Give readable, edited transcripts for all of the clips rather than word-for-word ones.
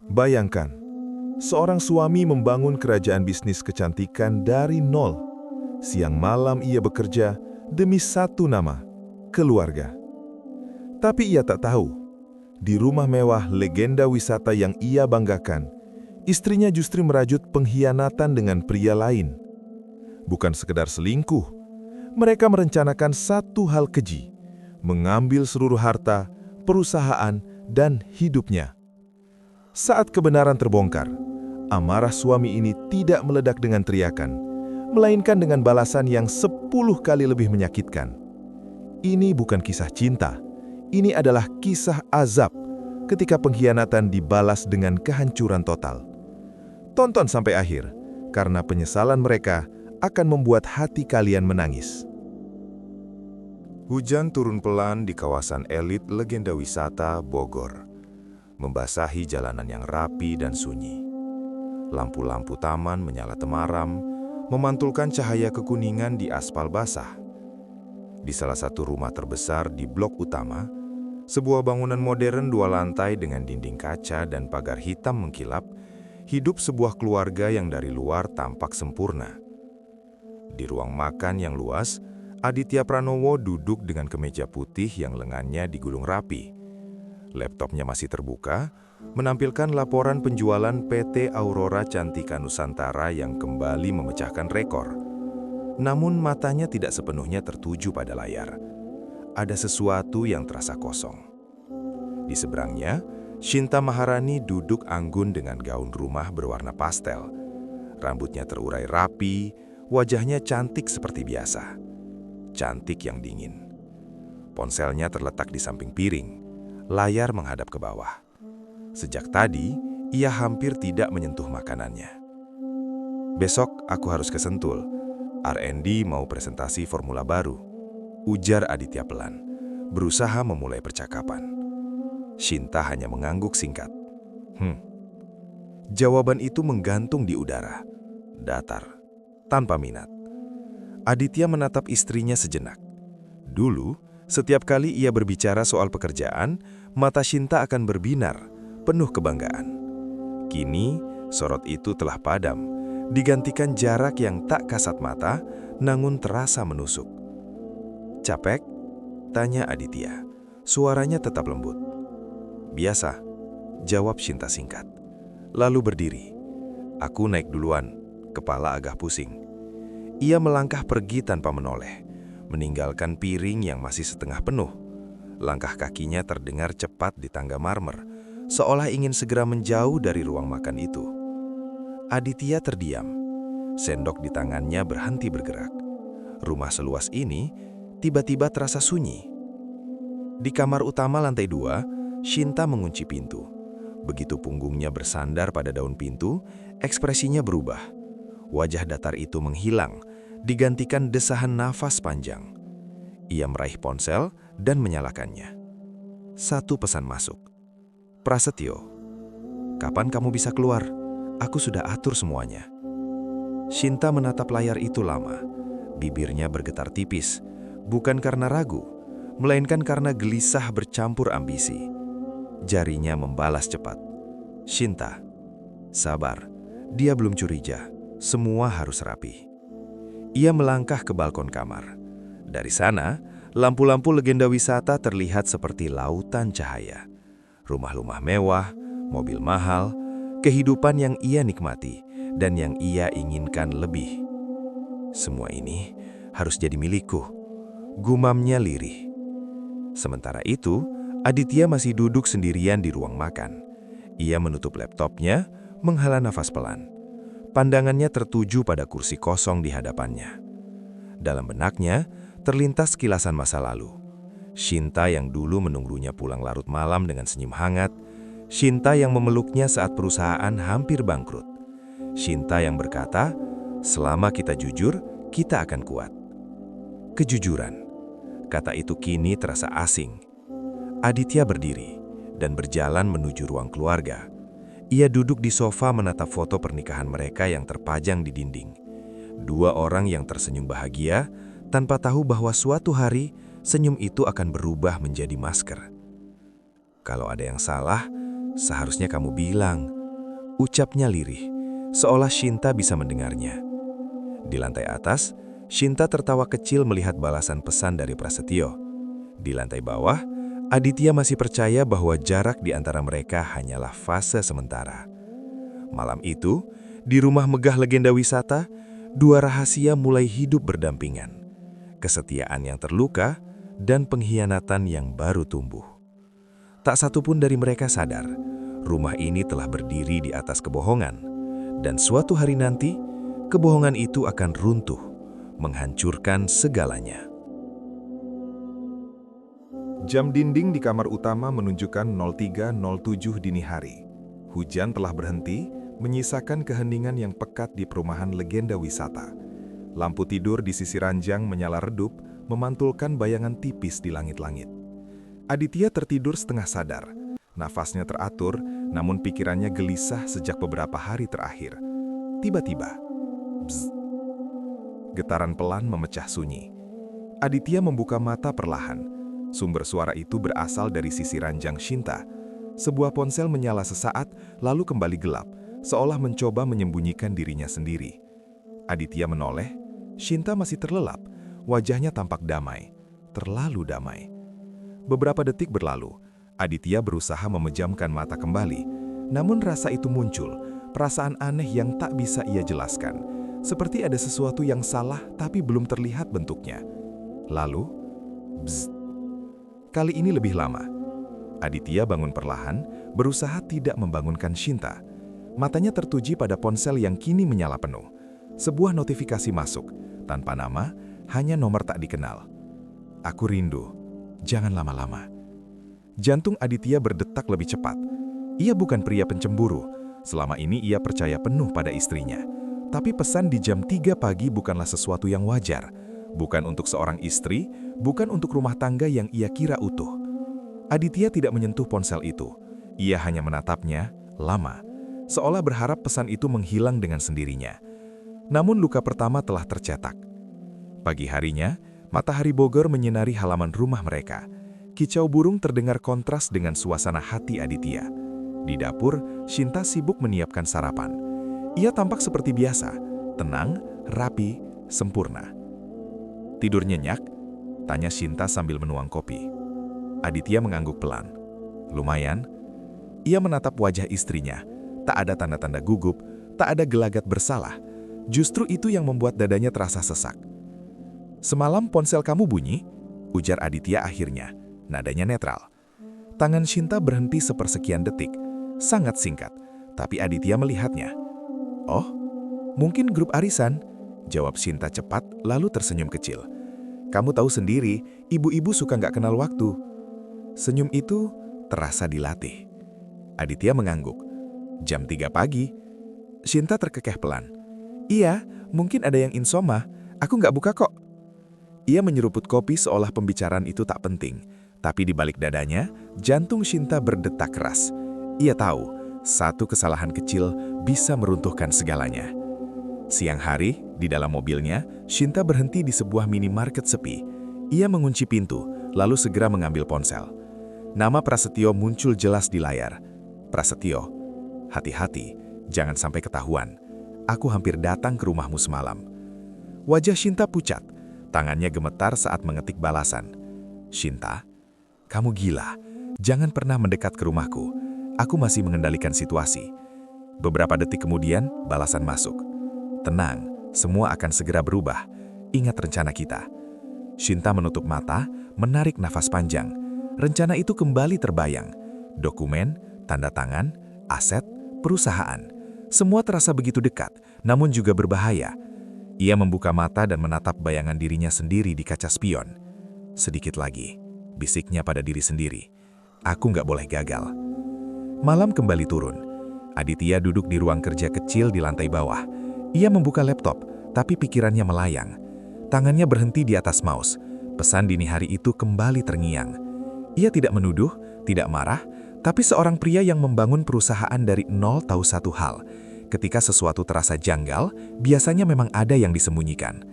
Bayangkan, seorang suami membangun kerajaan bisnis kecantikan dari nol. Siang malam ia bekerja demi satu nama, keluarga. Tapi ia tak tahu, di rumah mewah legenda wisata yang ia banggakan, istrinya justru merajut pengkhianatan dengan pria lain. Bukan sekedar selingkuh, mereka merencanakan satu hal keji, mengambil seluruh harta, perusahaan, dan hidupnya. Saat kebenaran terbongkar, amarah suami ini tidak meledak dengan teriakan, melainkan dengan balasan yang 10 kali lebih menyakitkan. Ini bukan kisah cinta, ini adalah kisah azab ketika pengkhianatan dibalas dengan kehancuran total. Tonton sampai akhir, karena penyesalan mereka akan membuat hati kalian menangis. Hujan turun pelan di kawasan elit legenda wisata Bogor, membasahi jalanan yang rapi dan sunyi. Lampu-lampu taman menyala temaram, memantulkan cahaya kekuningan di aspal basah. Di salah satu rumah terbesar di blok utama, sebuah bangunan modern 2 lantai dengan dinding kaca dan pagar hitam mengkilap, hidup sebuah keluarga yang dari luar tampak sempurna. Di ruang makan yang luas, Aditya Pranowo duduk dengan kemeja putih yang lengannya digulung rapi. Laptopnya masih terbuka, menampilkan laporan penjualan PT Aurora Cantika Nusantara yang kembali memecahkan rekor. Namun matanya tidak sepenuhnya tertuju pada layar. Ada sesuatu yang terasa kosong. Di seberangnya, Shinta Maharani duduk anggun dengan gaun rumah berwarna pastel. Rambutnya terurai rapi, wajahnya cantik seperti biasa. Cantik yang dingin. Ponselnya terletak di samping piring, layar menghadap ke bawah. Sejak tadi, ia hampir tidak menyentuh makanannya. "Besok aku harus ke Sentul. R&D mau presentasi formula baru," ujar Aditya pelan, berusaha memulai percakapan. Shinta hanya mengangguk singkat. Jawaban itu menggantung di udara, datar, tanpa minat. Aditya menatap istrinya sejenak. Dulu, setiap kali ia berbicara soal pekerjaan, mata Shinta akan berbinar, penuh kebanggaan. Kini, sorot itu telah padam, digantikan jarak yang tak kasat mata, namun terasa menusuk. "Capek?" tanya Aditya. Suaranya tetap lembut. "Biasa," jawab Shinta singkat. Lalu berdiri. "Aku naik duluan, kepala agak pusing." Ia melangkah pergi tanpa menoleh, meninggalkan piring yang masih setengah penuh. Langkah kakinya terdengar cepat di tangga marmer, seolah ingin segera menjauh dari ruang makan itu. Aditya terdiam. Sendok di tangannya berhenti bergerak. Rumah seluas ini tiba-tiba terasa sunyi. Di kamar utama lantai 2, Shinta mengunci pintu. Begitu punggungnya bersandar pada daun pintu, ekspresinya berubah. Wajah datar itu menghilang, digantikan desahan nafas panjang. Ia meraih ponsel dan menyalakannya. Satu pesan masuk. "Prasetyo, kapan kamu bisa keluar? Aku sudah atur semuanya." Shinta menatap layar itu lama. Bibirnya bergetar tipis, bukan karena ragu, melainkan karena gelisah bercampur ambisi. Jarinya membalas cepat. "Shinta, sabar, dia belum curiga, semua harus rapi." Ia melangkah ke balkon kamar. Dari sana, lampu-lampu legenda wisata terlihat seperti lautan cahaya. Rumah-rumah mewah, mobil mahal, kehidupan yang ia nikmati dan yang ia inginkan lebih. "Semua ini harus jadi milikku," gumamnya lirih. Sementara itu, Aditya masih duduk sendirian di ruang makan. Ia menutup laptopnya, menghela nafas pelan. Pandangannya tertuju pada kursi kosong di hadapannya. Dalam benaknya, terlintas kilasan masa lalu. Shinta yang dulu menunggunya pulang larut malam dengan senyum hangat. Shinta yang memeluknya saat perusahaan hampir bangkrut. Shinta yang berkata, "Selama kita jujur, kita akan kuat." Kejujuran. Kata itu kini terasa asing. Aditya berdiri dan berjalan menuju ruang keluarga. Ia duduk di sofa menatap foto pernikahan mereka yang terpajang di dinding. 2 orang yang tersenyum bahagia tanpa tahu bahwa suatu hari senyum itu akan berubah menjadi masker. Kalau ada yang salah, Seharusnya kamu bilang, ucapnya lirih, seolah Shinta bisa mendengarnya. Di lantai atas, Shinta tertawa kecil melihat balasan pesan dari Prasetyo. Di lantai bawah, Aditya masih percaya bahwa jarak di antara mereka hanyalah fase sementara. Malam itu, di rumah megah legenda wisata, dua rahasia mulai hidup berdampingan. Kesetiaan yang terluka dan pengkhianatan yang baru tumbuh. Tak satu pun dari mereka sadar, rumah ini telah berdiri di atas kebohongan. Dan suatu hari nanti, kebohongan itu akan runtuh, menghancurkan segalanya. Jam dinding di kamar utama menunjukkan 03.07 dini hari. Hujan telah berhenti, menyisakan keheningan yang pekat di perumahan legenda wisata. Lampu tidur di sisi ranjang menyala redup, memantulkan bayangan tipis di langit-langit. Aditya tertidur setengah sadar. Nafasnya teratur, namun pikirannya gelisah sejak beberapa hari terakhir. Tiba-tiba, bzz. Getaran pelan memecah sunyi. Aditya membuka mata perlahan. Sumber suara itu berasal dari sisi ranjang Shinta. Sebuah ponsel menyala sesaat, lalu kembali gelap, seolah mencoba menyembunyikan dirinya sendiri. Aditya menoleh. Shinta masih terlelap. Wajahnya tampak damai. Terlalu damai. Beberapa detik berlalu. Aditya berusaha memejamkan mata kembali. Namun rasa itu muncul. Perasaan aneh yang tak bisa ia jelaskan. Seperti ada sesuatu yang salah tapi belum terlihat bentuknya. Lalu, bzz. Kali ini lebih lama. Aditya bangun perlahan, berusaha tidak membangunkan Shinta. Matanya tertuju pada ponsel yang kini menyala penuh. Sebuah notifikasi masuk, tanpa nama, hanya nomor tak dikenal. Aku rindu, jangan lama-lama. Jantung Aditya berdetak lebih cepat. Ia bukan pria pencemburu. Selama ini ia percaya penuh pada istrinya. Tapi pesan di jam 3 pagi bukanlah sesuatu yang wajar. Bukan untuk seorang istri, bukan untuk rumah tangga yang ia kira utuh. Aditya tidak menyentuh ponsel itu. Ia hanya menatapnya, lama. Seolah berharap pesan itu menghilang dengan sendirinya. Namun luka pertama telah tercetak. Pagi harinya, matahari Bogor menyinari halaman rumah mereka. Kicau burung terdengar kontras dengan suasana hati Aditya. Di dapur, Shinta sibuk menyiapkan sarapan. Ia tampak seperti biasa, tenang, rapi, sempurna. Tidur nyenyak? Tanya Shinta sambil menuang kopi. Aditya mengangguk pelan. Lumayan. Ia menatap wajah istrinya. Tak ada tanda-tanda gugup, tak ada gelagat bersalah. Justru itu yang membuat dadanya terasa sesak. Semalam ponsel kamu bunyi? Ujar Aditya akhirnya. Nadanya netral. Tangan Shinta berhenti sepersekian detik. Sangat singkat, tapi Aditya melihatnya. Oh, mungkin grup arisan, jawab Shinta cepat lalu tersenyum kecil. Kamu tahu sendiri, ibu-ibu suka nggak kenal waktu. Senyum itu terasa dilatih. Aditya mengangguk. Jam 3 pagi. Shinta terkekeh pelan. Iya, mungkin ada yang insomma. Aku nggak buka kok. Ia menyeruput kopi seolah pembicaraan itu tak penting. Tapi di balik dadanya, jantung Shinta berdetak keras. Ia tahu, satu kesalahan kecil bisa meruntuhkan segalanya. Siang hari, di dalam mobilnya, Shinta berhenti di sebuah minimarket sepi. Ia mengunci pintu, lalu segera mengambil ponsel. Nama Prasetyo muncul jelas di layar. Prasetyo, hati-hati, jangan sampai ketahuan. Aku hampir datang ke rumahmu semalam. Wajah Shinta pucat, tangannya gemetar saat mengetik balasan. Shinta, kamu gila, jangan pernah mendekat ke rumahku. Aku masih mengendalikan situasi. Beberapa detik kemudian, balasan masuk. Tenang, semua akan segera berubah. Ingat rencana kita. Shinta menutup mata, menarik nafas panjang. Rencana itu kembali terbayang. Dokumen, tanda tangan, aset, perusahaan. Semua terasa begitu dekat, namun juga berbahaya. Ia membuka mata dan menatap bayangan dirinya sendiri di kaca spion. Sedikit lagi, bisiknya pada diri sendiri. Aku nggak boleh gagal. Malam kembali turun. Aditya duduk di ruang kerja kecil di lantai bawah. Ia membuka laptop, tapi pikirannya melayang. Tangannya berhenti di atas mouse. Pesan dini hari itu kembali terngiang. Ia tidak menuduh, tidak marah, tapi seorang pria yang membangun perusahaan dari nol tahu satu hal. Ketika sesuatu terasa janggal, biasanya memang ada yang disembunyikan.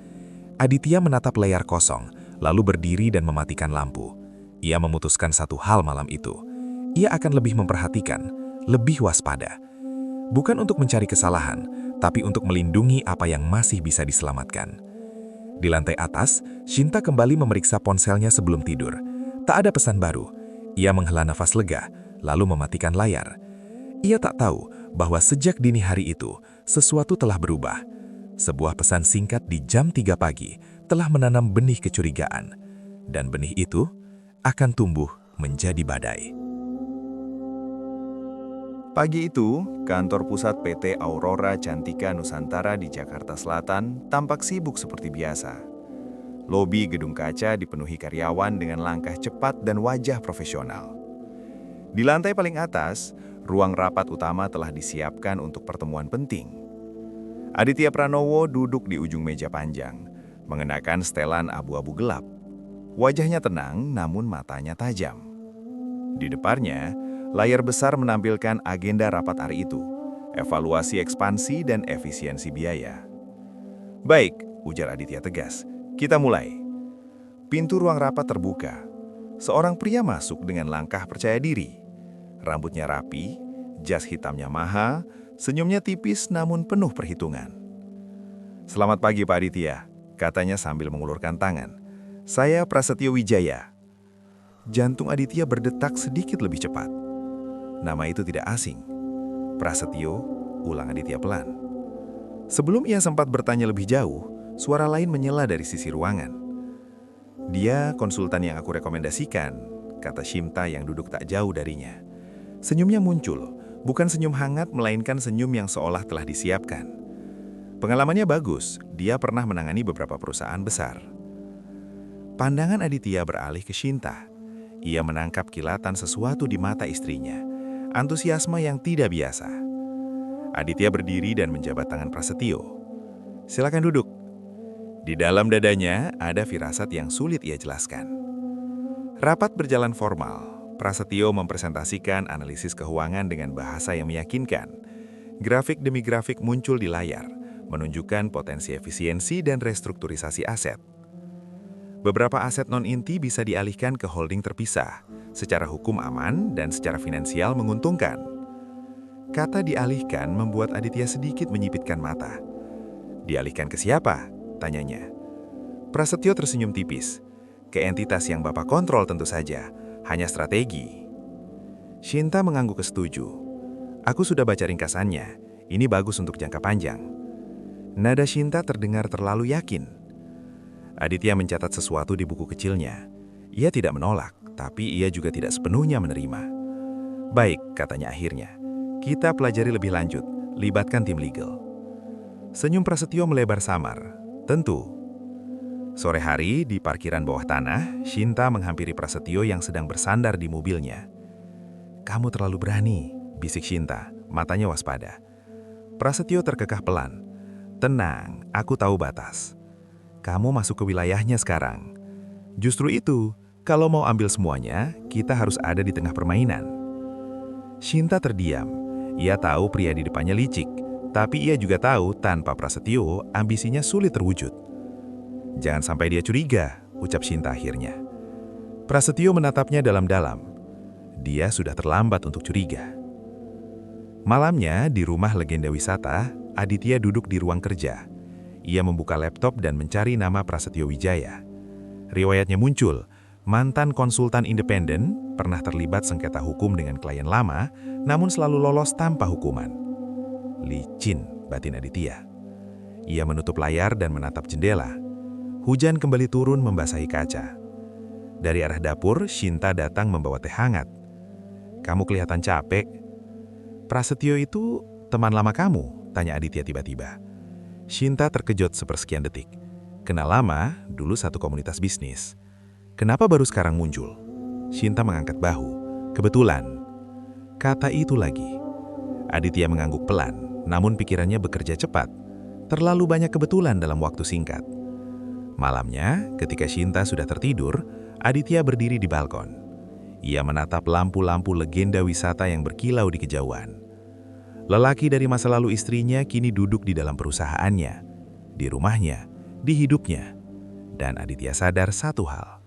Aditya menatap layar kosong, lalu berdiri dan mematikan lampu. Ia memutuskan satu hal malam itu. Ia akan lebih memperhatikan, lebih waspada. Bukan untuk mencari kesalahan, tapi untuk melindungi apa yang masih bisa diselamatkan. Di lantai atas, Shinta kembali memeriksa ponselnya sebelum tidur. Tak ada pesan baru. Ia menghela nafas lega, lalu mematikan layar. Ia tak tahu bahwa sejak dini hari itu, sesuatu telah berubah. Sebuah pesan singkat di jam 3 pagi telah menanam benih kecurigaan. Dan benih itu akan tumbuh menjadi badai. Pagi itu, kantor pusat PT Aurora Cantika Nusantara di Jakarta Selatan tampak sibuk seperti biasa. Lobi gedung kaca dipenuhi karyawan dengan langkah cepat dan wajah profesional. Di lantai paling atas, ruang rapat utama telah disiapkan untuk pertemuan penting. Aditya Pranowo duduk di ujung meja panjang, mengenakan setelan abu-abu gelap. Wajahnya tenang, namun matanya tajam. Di depannya, layar besar menampilkan agenda rapat hari itu, evaluasi ekspansi dan efisiensi biaya. Baik, ujar Aditya tegas, kita mulai. Pintu ruang rapat terbuka. Seorang pria masuk dengan langkah percaya diri. Rambutnya rapi, jas hitamnya mahal, senyumnya tipis namun penuh perhitungan. Selamat pagi Pak Aditya, katanya sambil mengulurkan tangan. Saya Prasetyo Wijaya. Jantung Aditya berdetak sedikit lebih cepat. Nama itu tidak asing. Prasetyo, ulang Aditya pelan. Sebelum ia sempat bertanya lebih jauh, suara lain menyela dari sisi ruangan. Dia konsultan yang aku rekomendasikan, kata Shimta yang duduk tak jauh darinya. Senyumnya muncul, bukan senyum hangat melainkan senyum yang seolah telah disiapkan. Pengalamannya bagus, dia pernah menangani beberapa perusahaan besar. Pandangan Aditya beralih ke Shinta. Ia menangkap kilatan sesuatu di mata istrinya, antusiasme yang tidak biasa. Aditya berdiri dan menjabat tangan Prasetyo. Silakan duduk. Di dalam dadanya ada firasat yang sulit ia jelaskan. Rapat berjalan formal. Prasetyo mempresentasikan analisis keuangan dengan bahasa yang meyakinkan. Grafik demi grafik muncul di layar, menunjukkan potensi efisiensi dan restrukturisasi aset. Beberapa aset non-inti bisa dialihkan ke holding terpisah, secara hukum aman dan secara finansial menguntungkan. Kata dialihkan membuat Aditya sedikit menyipitkan mata. Dialihkan ke siapa? Tanyanya. Prasetyo tersenyum tipis. Ke entitas yang Bapak kontrol tentu saja, hanya strategi. Shinta mengangguk setuju. Aku sudah baca ringkasannya, ini bagus untuk jangka panjang. Nada Shinta terdengar terlalu yakin. Aditya mencatat sesuatu di buku kecilnya. Ia tidak menolak, tapi ia juga tidak sepenuhnya menerima. Baik, katanya akhirnya. Kita pelajari lebih lanjut, libatkan tim legal. Senyum Prasetyo melebar samar. Tentu. Sore hari, di parkiran bawah tanah, Shinta menghampiri Prasetyo yang sedang bersandar di mobilnya. Kamu terlalu berani, bisik Shinta, matanya waspada. Prasetyo terkekeh pelan. Tenang, aku tahu batas. Kamu masuk ke wilayahnya sekarang. Justru itu, kalau mau ambil semuanya, kita harus ada di tengah permainan. Shinta terdiam. Ia tahu pria di depannya licik, tapi ia juga tahu tanpa Prasetyo, ambisinya sulit terwujud. Jangan sampai dia curiga, ucap Shinta akhirnya. Prasetyo menatapnya dalam-dalam. Dia sudah terlambat untuk curiga. Malamnya, di rumah legenda wisata, Aditya duduk di ruang kerja. Ia membuka laptop dan mencari nama Prasetyo Wijaya. Riwayatnya muncul, mantan konsultan independen, pernah terlibat sengketa hukum dengan klien lama, namun selalu lolos tanpa hukuman. Licin, batin Aditya. Ia menutup layar dan menatap jendela. Hujan kembali turun membasahi kaca. Dari arah dapur, Shinta datang membawa teh hangat. Kamu kelihatan capek. Prasetyo itu teman lama kamu? Tanya Aditya tiba-tiba. Shinta terkejut sepersekian detik. Kenal lama, dulu satu komunitas bisnis. Kenapa baru sekarang muncul? Shinta mengangkat bahu. Kebetulan. Kata itu lagi. Aditya mengangguk pelan, namun pikirannya bekerja cepat. Terlalu banyak kebetulan dalam waktu singkat. Malamnya, ketika Shinta sudah tertidur, Aditya berdiri di balkon. Ia menatap lampu-lampu legenda wisata yang berkilau di kejauhan. Lelaki dari masa lalu istrinya kini duduk di dalam perusahaannya, di rumahnya, di hidupnya. Dan Aditya sadar satu hal,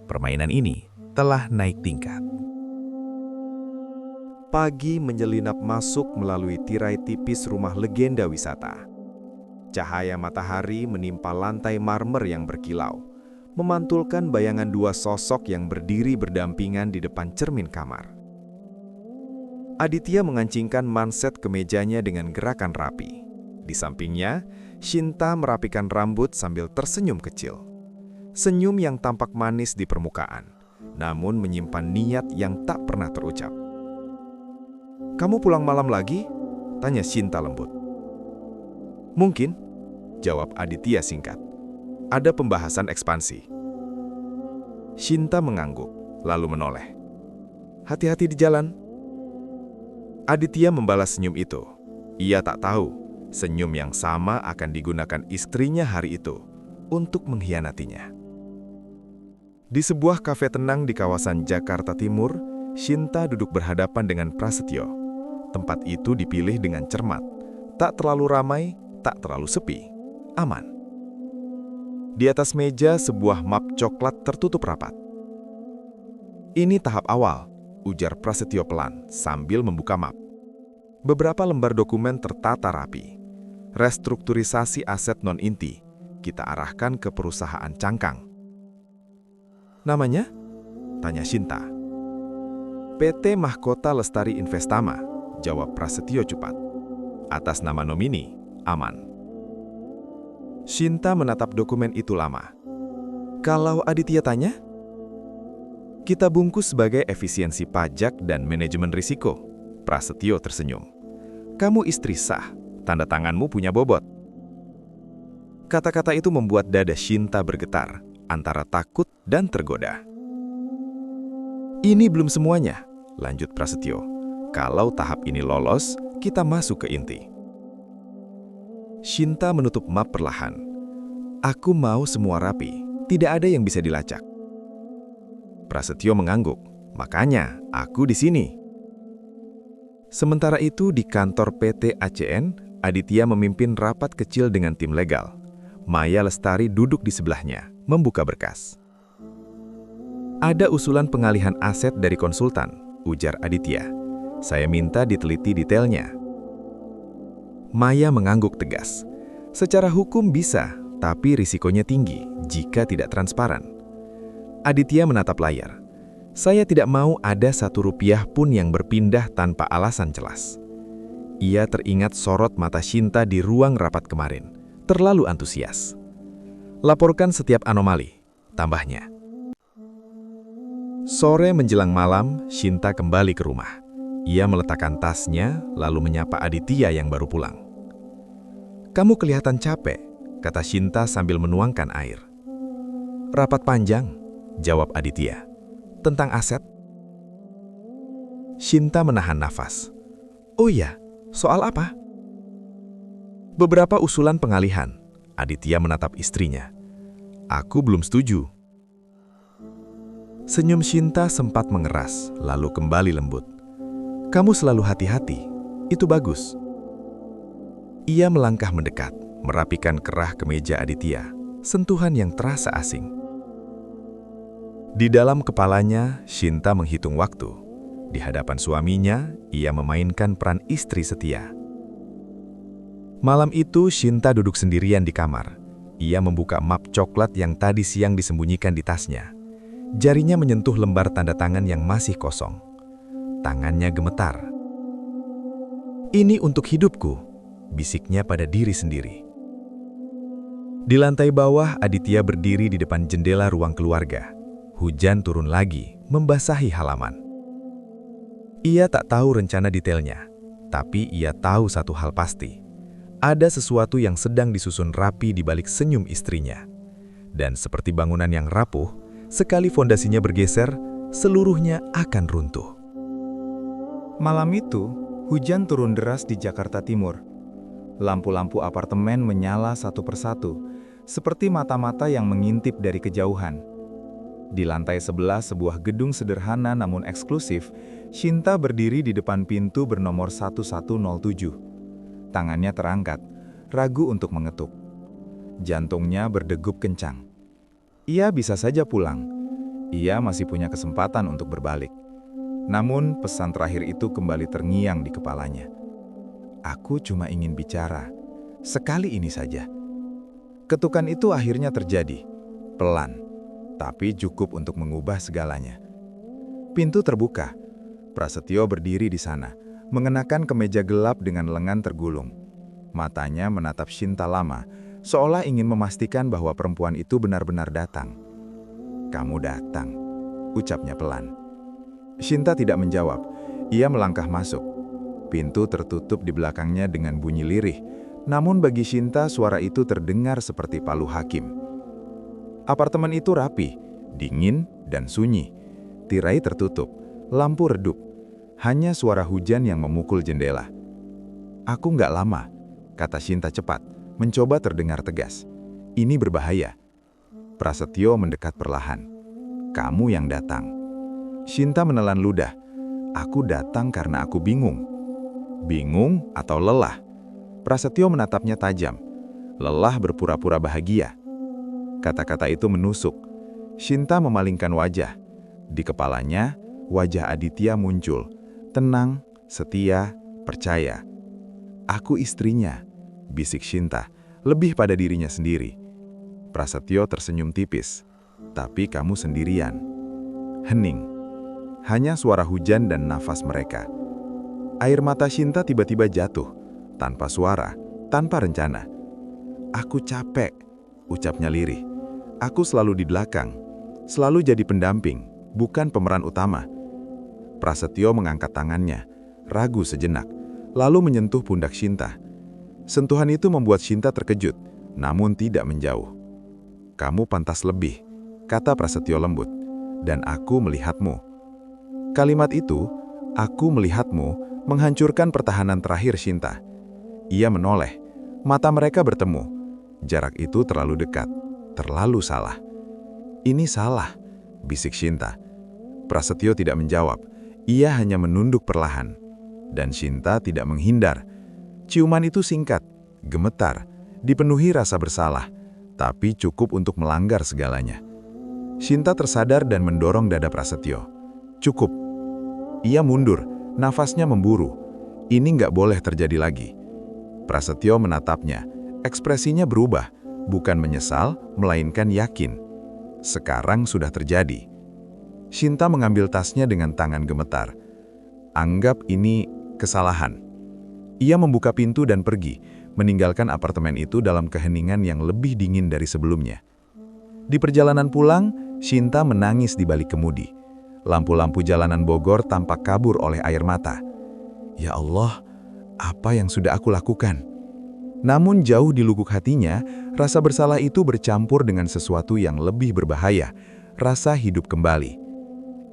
permainan ini telah naik tingkat. Pagi menyelinap masuk melalui tirai tipis rumah legenda wisata. Cahaya matahari menimpa lantai marmer yang berkilau, memantulkan bayangan dua sosok yang berdiri berdampingan di depan cermin kamar. Aditya mengancingkan manset kemejanya dengan gerakan rapi. Di sampingnya, Shinta merapikan rambut sambil tersenyum kecil. Senyum yang tampak manis di permukaan, namun menyimpan niat yang tak pernah terucap. "Kamu pulang malam lagi?" tanya Shinta lembut. "Mungkin," jawab Aditya singkat. "Ada pembahasan ekspansi." Shinta mengangguk, lalu menoleh. "Hati-hati di jalan." Aditya membalas senyum itu. Ia tak tahu, senyum yang sama akan digunakan istrinya hari itu untuk mengkhianatinya. Di sebuah kafe tenang di kawasan Jakarta Timur, Shinta duduk berhadapan dengan Prasetyo. Tempat itu dipilih dengan cermat. Tak terlalu ramai, tak terlalu sepi. Aman. Di atas meja sebuah map coklat tertutup rapat. "Ini tahap awal," ujar Prasetyo pelan sambil membuka map. Beberapa lembar dokumen tertata rapi. Restrukturisasi aset non-inti. Kita arahkan ke perusahaan cangkang. "Namanya?" tanya Shinta. "PT Mahkota Lestari Investama," jawab Prasetyo cepat. "Atas nama nomini, aman." Shinta menatap dokumen itu lama. "Kalau Aditya tanya?" "Kita bungkus sebagai efisiensi pajak dan manajemen risiko." Prasetyo tersenyum. "Kamu istri sah, tanda tanganmu punya bobot." Kata-kata itu membuat dada Shinta bergetar, antara takut dan tergoda. "Ini belum semuanya," lanjut Prasetyo. "Kalau tahap ini lolos, kita masuk ke inti." Shinta menutup map perlahan. "Aku mau semua rapi, tidak ada yang bisa dilacak." Prasetyo mengangguk. "Makanya, aku di sini." Sementara itu di kantor PT ACN, Aditya memimpin rapat kecil dengan tim legal. Maya Lestari duduk di sebelahnya, membuka berkas. "Ada usulan pengalihan aset dari konsultan," ujar Aditya. "Saya minta diteliti detailnya." Maya mengangguk tegas. "Secara hukum bisa, tapi risikonya tinggi jika tidak transparan." Aditya menatap layar. "Saya tidak mau ada Rp1 pun yang berpindah tanpa alasan jelas." Ia teringat sorot mata Shinta di ruang rapat kemarin. Terlalu antusias. "Laporkan setiap anomali," tambahnya. Sore menjelang malam, Shinta kembali ke rumah. Ia meletakkan tasnya, lalu menyapa Aditya yang baru pulang. "Kamu kelihatan capek," kata Shinta sambil menuangkan air. "Rapat panjang," jawab Aditya. "Tentang aset?" Shinta menahan nafas. "Oh iya, soal apa?" "Beberapa usulan pengalihan." Aditya menatap istrinya. "Aku belum setuju." Senyum Shinta sempat mengeras, lalu kembali lembut. "Kamu selalu hati-hati, itu bagus." Ia melangkah mendekat, merapikan kerah kemeja Aditya, sentuhan yang terasa asing. Di dalam kepalanya, Shinta menghitung waktu. Di hadapan suaminya, ia memainkan peran istri setia. Malam itu, Shinta duduk sendirian di kamar. Ia membuka map coklat yang tadi siang disembunyikan di tasnya. Jarinya menyentuh lembar tanda tangan yang masih kosong. Tangannya gemetar. "Ini untuk hidupku," bisiknya pada diri sendiri. Di lantai bawah, Aditya berdiri di depan jendela ruang keluarga. Hujan turun lagi, membasahi halaman. Ia tak tahu rencana detailnya, tapi ia tahu satu hal pasti. Ada sesuatu yang sedang disusun rapi di balik senyum istrinya. Dan seperti bangunan yang rapuh, sekali fondasinya bergeser, seluruhnya akan runtuh. Malam itu, hujan turun deras di Jakarta Timur. Lampu-lampu apartemen menyala satu persatu, seperti mata-mata yang mengintip dari kejauhan. Di lantai sebelah sebuah gedung sederhana namun eksklusif, Shinta berdiri di depan pintu bernomor 1107. Tangannya terangkat, ragu untuk mengetuk. Jantungnya berdegup kencang. Ia bisa saja pulang. Ia masih punya kesempatan untuk berbalik. Namun pesan terakhir itu kembali terngiang di kepalanya. Aku cuma ingin bicara, sekali ini saja. Ketukan itu akhirnya terjadi, pelan, tapi cukup untuk mengubah segalanya. Pintu terbuka. Prasetyo berdiri di sana, mengenakan kemeja gelap dengan lengan tergulung. Matanya menatap Shinta lama, seolah ingin memastikan bahwa perempuan itu benar-benar datang. "Kamu datang," ucapnya pelan. Shinta tidak menjawab. Ia melangkah masuk. Pintu tertutup di belakangnya dengan bunyi lirih, namun bagi Shinta suara itu terdengar seperti palu hakim. Apartemen itu rapi, dingin, dan sunyi. Tirai tertutup, lampu redup. Hanya suara hujan yang memukul jendela. "Aku nggak lama," kata Shinta cepat, mencoba terdengar tegas. "Ini berbahaya." Prasetyo mendekat perlahan. "Kamu yang datang." Shinta menelan ludah. "Aku datang karena aku bingung." "Bingung atau lelah?" Prasetyo menatapnya tajam. "Lelah berpura-pura bahagia." Kata-kata itu menusuk. Shinta memalingkan wajah. Di kepalanya, wajah Aditya muncul. Tenang, setia, percaya. "Aku istrinya," bisik Shinta, lebih pada dirinya sendiri. Prasetyo tersenyum tipis. "Tapi kamu sendirian." Hening. Hanya suara hujan dan nafas mereka. Air mata Shinta tiba-tiba jatuh. Tanpa suara, tanpa rencana. "Aku capek," ucapnya lirih. "Aku selalu di belakang, selalu jadi pendamping, bukan pemeran utama." Prasetyo mengangkat tangannya, ragu sejenak, lalu menyentuh pundak Shinta. Sentuhan itu membuat Shinta terkejut, namun tidak menjauh. "Kamu pantas lebih," kata Prasetyo lembut, "dan aku melihatmu." Kalimat itu, "aku melihatmu," menghancurkan pertahanan terakhir Shinta. Ia menoleh, mata mereka bertemu. Jarak itu terlalu dekat, terlalu salah. "Ini salah," bisik Shinta. Prasetyo tidak menjawab, ia hanya menunduk perlahan. Dan Shinta tidak menghindar. Ciuman itu singkat, gemetar, dipenuhi rasa bersalah, tapi cukup untuk melanggar segalanya. Shinta tersadar dan mendorong dada Prasetyo. "Cukup." Ia mundur, nafasnya memburu. Ini nggak boleh terjadi lagi. Prasetyo menatapnya, ekspresinya berubah, bukan menyesal, melainkan yakin. Sekarang sudah terjadi. Shinta mengambil tasnya dengan tangan gemetar. "Anggap ini kesalahan." Ia membuka pintu dan pergi, meninggalkan apartemen itu dalam keheningan yang lebih dingin dari sebelumnya. Di perjalanan pulang, Shinta menangis di balik kemudi. Lampu-lampu jalanan Bogor tampak kabur oleh air mata. "Ya Allah, apa yang sudah aku lakukan?" Namun jauh di lubuk hatinya, rasa bersalah itu bercampur dengan sesuatu yang lebih berbahaya, rasa hidup kembali.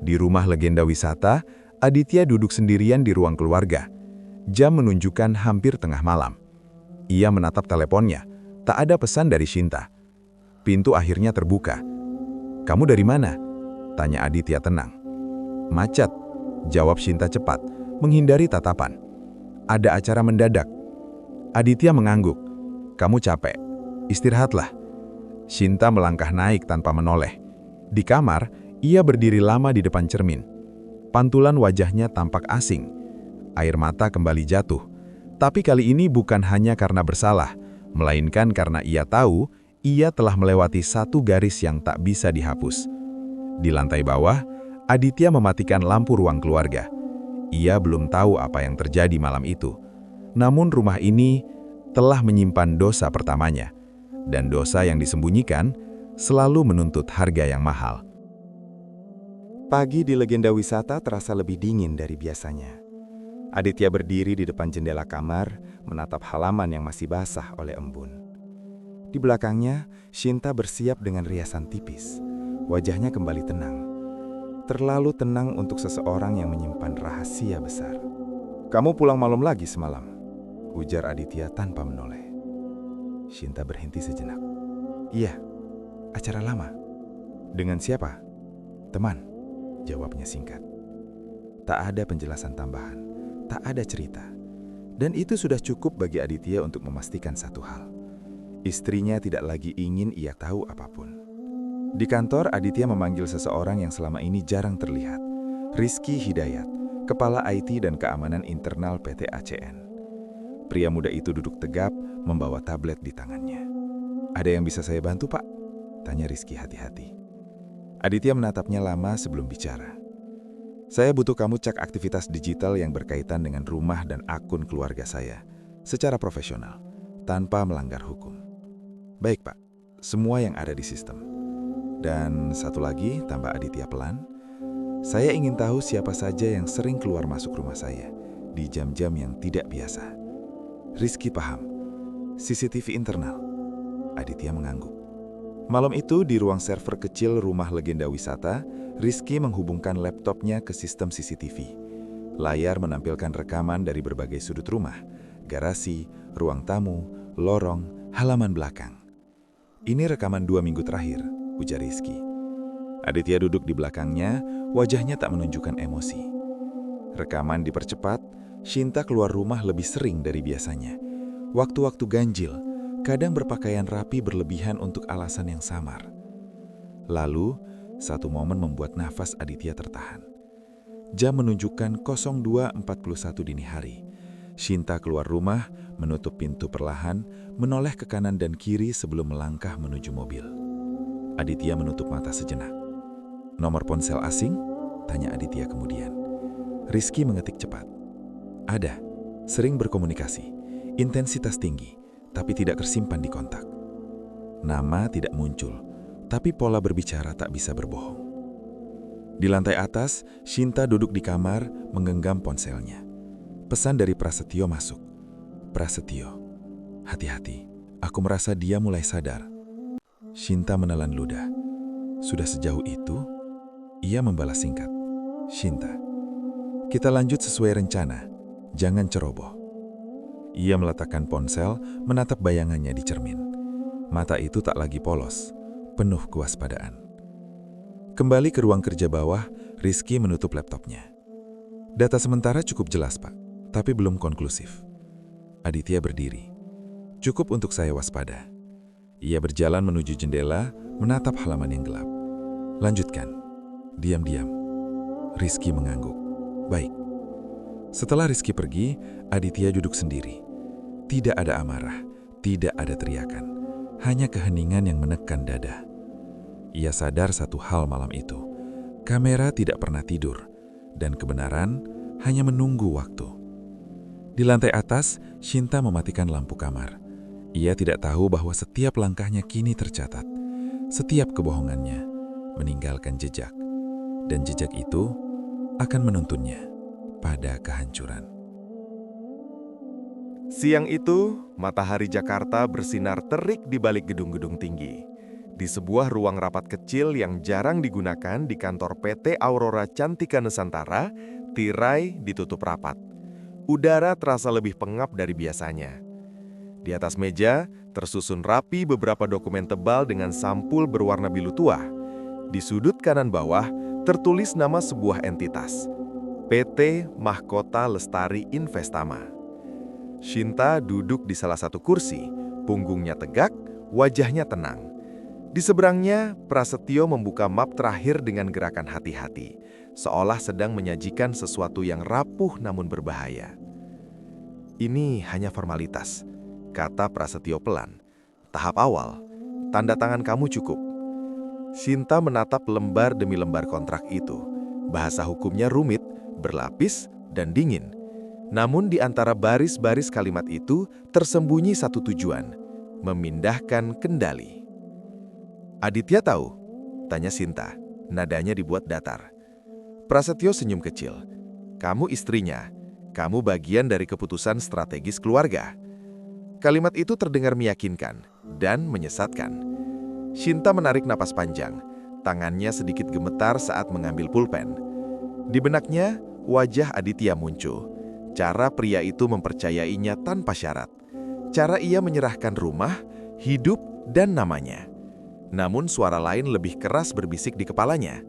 Di rumah legenda wisata, Aditya duduk sendirian di ruang keluarga. Jam menunjukkan hampir tengah malam. Ia menatap teleponnya, tak ada pesan dari Shinta. Pintu akhirnya terbuka. "Kamu dari mana?" tanya Aditya tenang. "Macet," jawab Shinta cepat, menghindari tatapan. "Ada acara mendadak." Aditya mengangguk. "Kamu capek. Istirahatlah." Shinta melangkah naik tanpa menoleh. Di kamar, ia berdiri lama di depan cermin. Pantulan wajahnya tampak asing. Air mata kembali jatuh. Tapi kali ini bukan hanya karena bersalah, melainkan karena ia tahu ia telah melewati satu garis yang tak bisa dihapus. Di lantai bawah, Aditya mematikan lampu ruang keluarga. Ia belum tahu apa yang terjadi malam itu. Namun rumah ini telah menyimpan dosa pertamanya. Dan dosa yang disembunyikan selalu menuntut harga yang mahal. Pagi di legenda wisata terasa lebih dingin dari biasanya. Aditya berdiri di depan jendela kamar, menatap halaman yang masih basah oleh embun. Di belakangnya, Shinta bersiap dengan riasan tipis. Wajahnya kembali tenang. Terlalu tenang untuk seseorang yang menyimpan rahasia besar. "Kamu pulang malam lagi semalam?" ujar Aditya tanpa menoleh. Shinta berhenti sejenak. "Iya, acara lama." "Dengan siapa?" "Teman," jawabnya singkat. Tak ada penjelasan tambahan, tak ada cerita. Dan itu sudah cukup bagi Aditya untuk memastikan satu hal. Istrinya tidak lagi ingin ia tahu apapun. Di kantor, Aditya memanggil seseorang yang selama ini jarang terlihat. Rizky Hidayat, Kepala IT dan Keamanan Internal PT ACN. Pria muda itu duduk tegap, membawa tablet di tangannya. "Ada yang bisa saya bantu, Pak?" tanya Rizky hati-hati. Aditya menatapnya lama sebelum bicara. "Saya butuh kamu cek aktivitas digital yang berkaitan dengan rumah dan akun keluarga saya secara profesional, tanpa melanggar hukum." "Baik, Pak. Semua yang ada di sistem." "Dan satu lagi," tambah Aditya pelan, "saya ingin tahu siapa saja yang sering keluar masuk rumah saya di jam-jam yang tidak biasa." Rizky paham. "CCTV internal." Aditya mengangguk. Malam itu di ruang server kecil rumah legenda wisata, Rizky menghubungkan laptopnya ke sistem CCTV. Layar menampilkan rekaman dari berbagai sudut rumah, garasi, ruang tamu, lorong, halaman belakang. "Ini rekaman 2 minggu terakhir," ujar Rizky. Aditya duduk di belakangnya, wajahnya tak menunjukkan emosi. Rekaman dipercepat, Shinta keluar rumah lebih sering dari biasanya. Waktu-waktu ganjil, kadang berpakaian rapi berlebihan untuk alasan yang samar. Lalu, satu momen membuat nafas Aditya tertahan. Jam menunjukkan 02.41 dini hari. Shinta keluar rumah, menutup pintu perlahan, menoleh ke kanan dan kiri sebelum melangkah menuju mobil. Aditya menutup mata sejenak. "Nomor ponsel asing?" tanya Aditya kemudian. Rizky mengetik cepat. "Ada, sering berkomunikasi, intensitas tinggi, tapi tidak tersimpan di kontak. Nama tidak muncul, tapi pola berbicara tak bisa berbohong." Di lantai atas, Shinta duduk di kamar, menggenggam ponselnya. Pesan dari Prasetyo masuk. "Prasetyo, hati-hati, aku merasa dia mulai sadar." Shinta menelan ludah. "Sudah sejauh itu?" Ia membalas singkat. "Shinta, kita lanjut sesuai rencana, jangan ceroboh." Ia meletakkan ponsel, menatap bayangannya di cermin. Mata itu tak lagi polos, penuh kewaspadaan. Kembali ke ruang kerja bawah, Rizky menutup laptopnya. "Data sementara cukup jelas, Pak, tapi belum konklusif." Aditya berdiri. "Cukup untuk saya waspada." Ia berjalan menuju jendela, menatap halaman yang gelap. "Lanjutkan." "Diam-diam." Rizky mengangguk. "Baik." Setelah Rizky pergi, Aditya duduk sendiri. Tidak ada amarah, tidak ada teriakan, hanya keheningan yang menekan dada. Ia sadar satu hal malam itu, kamera tidak pernah tidur, dan kebenaran hanya menunggu waktu. Di lantai atas, Shinta mematikan lampu kamar. Ia tidak tahu bahwa setiap langkahnya kini tercatat, setiap kebohongannya meninggalkan jejak, dan jejak itu akan menuntunnya pada kehancuran. Siang itu, matahari Jakarta bersinar terik di balik gedung-gedung tinggi. Di sebuah ruang rapat kecil yang jarang digunakan di kantor PT Aurora Cantika Nusantara, tirai ditutup rapat. Udara terasa lebih pengap dari biasanya. Di atas meja, tersusun rapi beberapa dokumen tebal dengan sampul berwarna biru tua. Di sudut kanan bawah, tertulis nama sebuah entitas, PT Mahkota Lestari Investama. Shinta duduk di salah satu kursi, punggungnya tegak, wajahnya tenang. Di seberangnya, Prasetyo membuka map terakhir dengan gerakan hati-hati, seolah sedang menyajikan sesuatu yang rapuh namun berbahaya. "Ini hanya formalitas," kata Prasetyo pelan. "Tahap awal, tanda tangan kamu cukup." Shinta menatap lembar demi lembar kontrak itu. Bahasa hukumnya rumit, berlapis, dan dingin. Namun di antara baris-baris kalimat itu tersembunyi satu tujuan, memindahkan kendali. "Aditya tahu?" tanya Shinta, nadanya dibuat datar. Prasetyo senyum kecil. "Kamu istrinya, kamu bagian dari keputusan strategis keluarga." Kalimat itu terdengar meyakinkan dan menyesatkan. Shinta menarik napas panjang, tangannya sedikit gemetar saat mengambil pulpen. Di benaknya, wajah Aditya muncul. Cara pria itu mempercayainya tanpa syarat. Cara ia menyerahkan rumah, hidup, dan namanya. Namun suara lain lebih keras berbisik di kepalanya.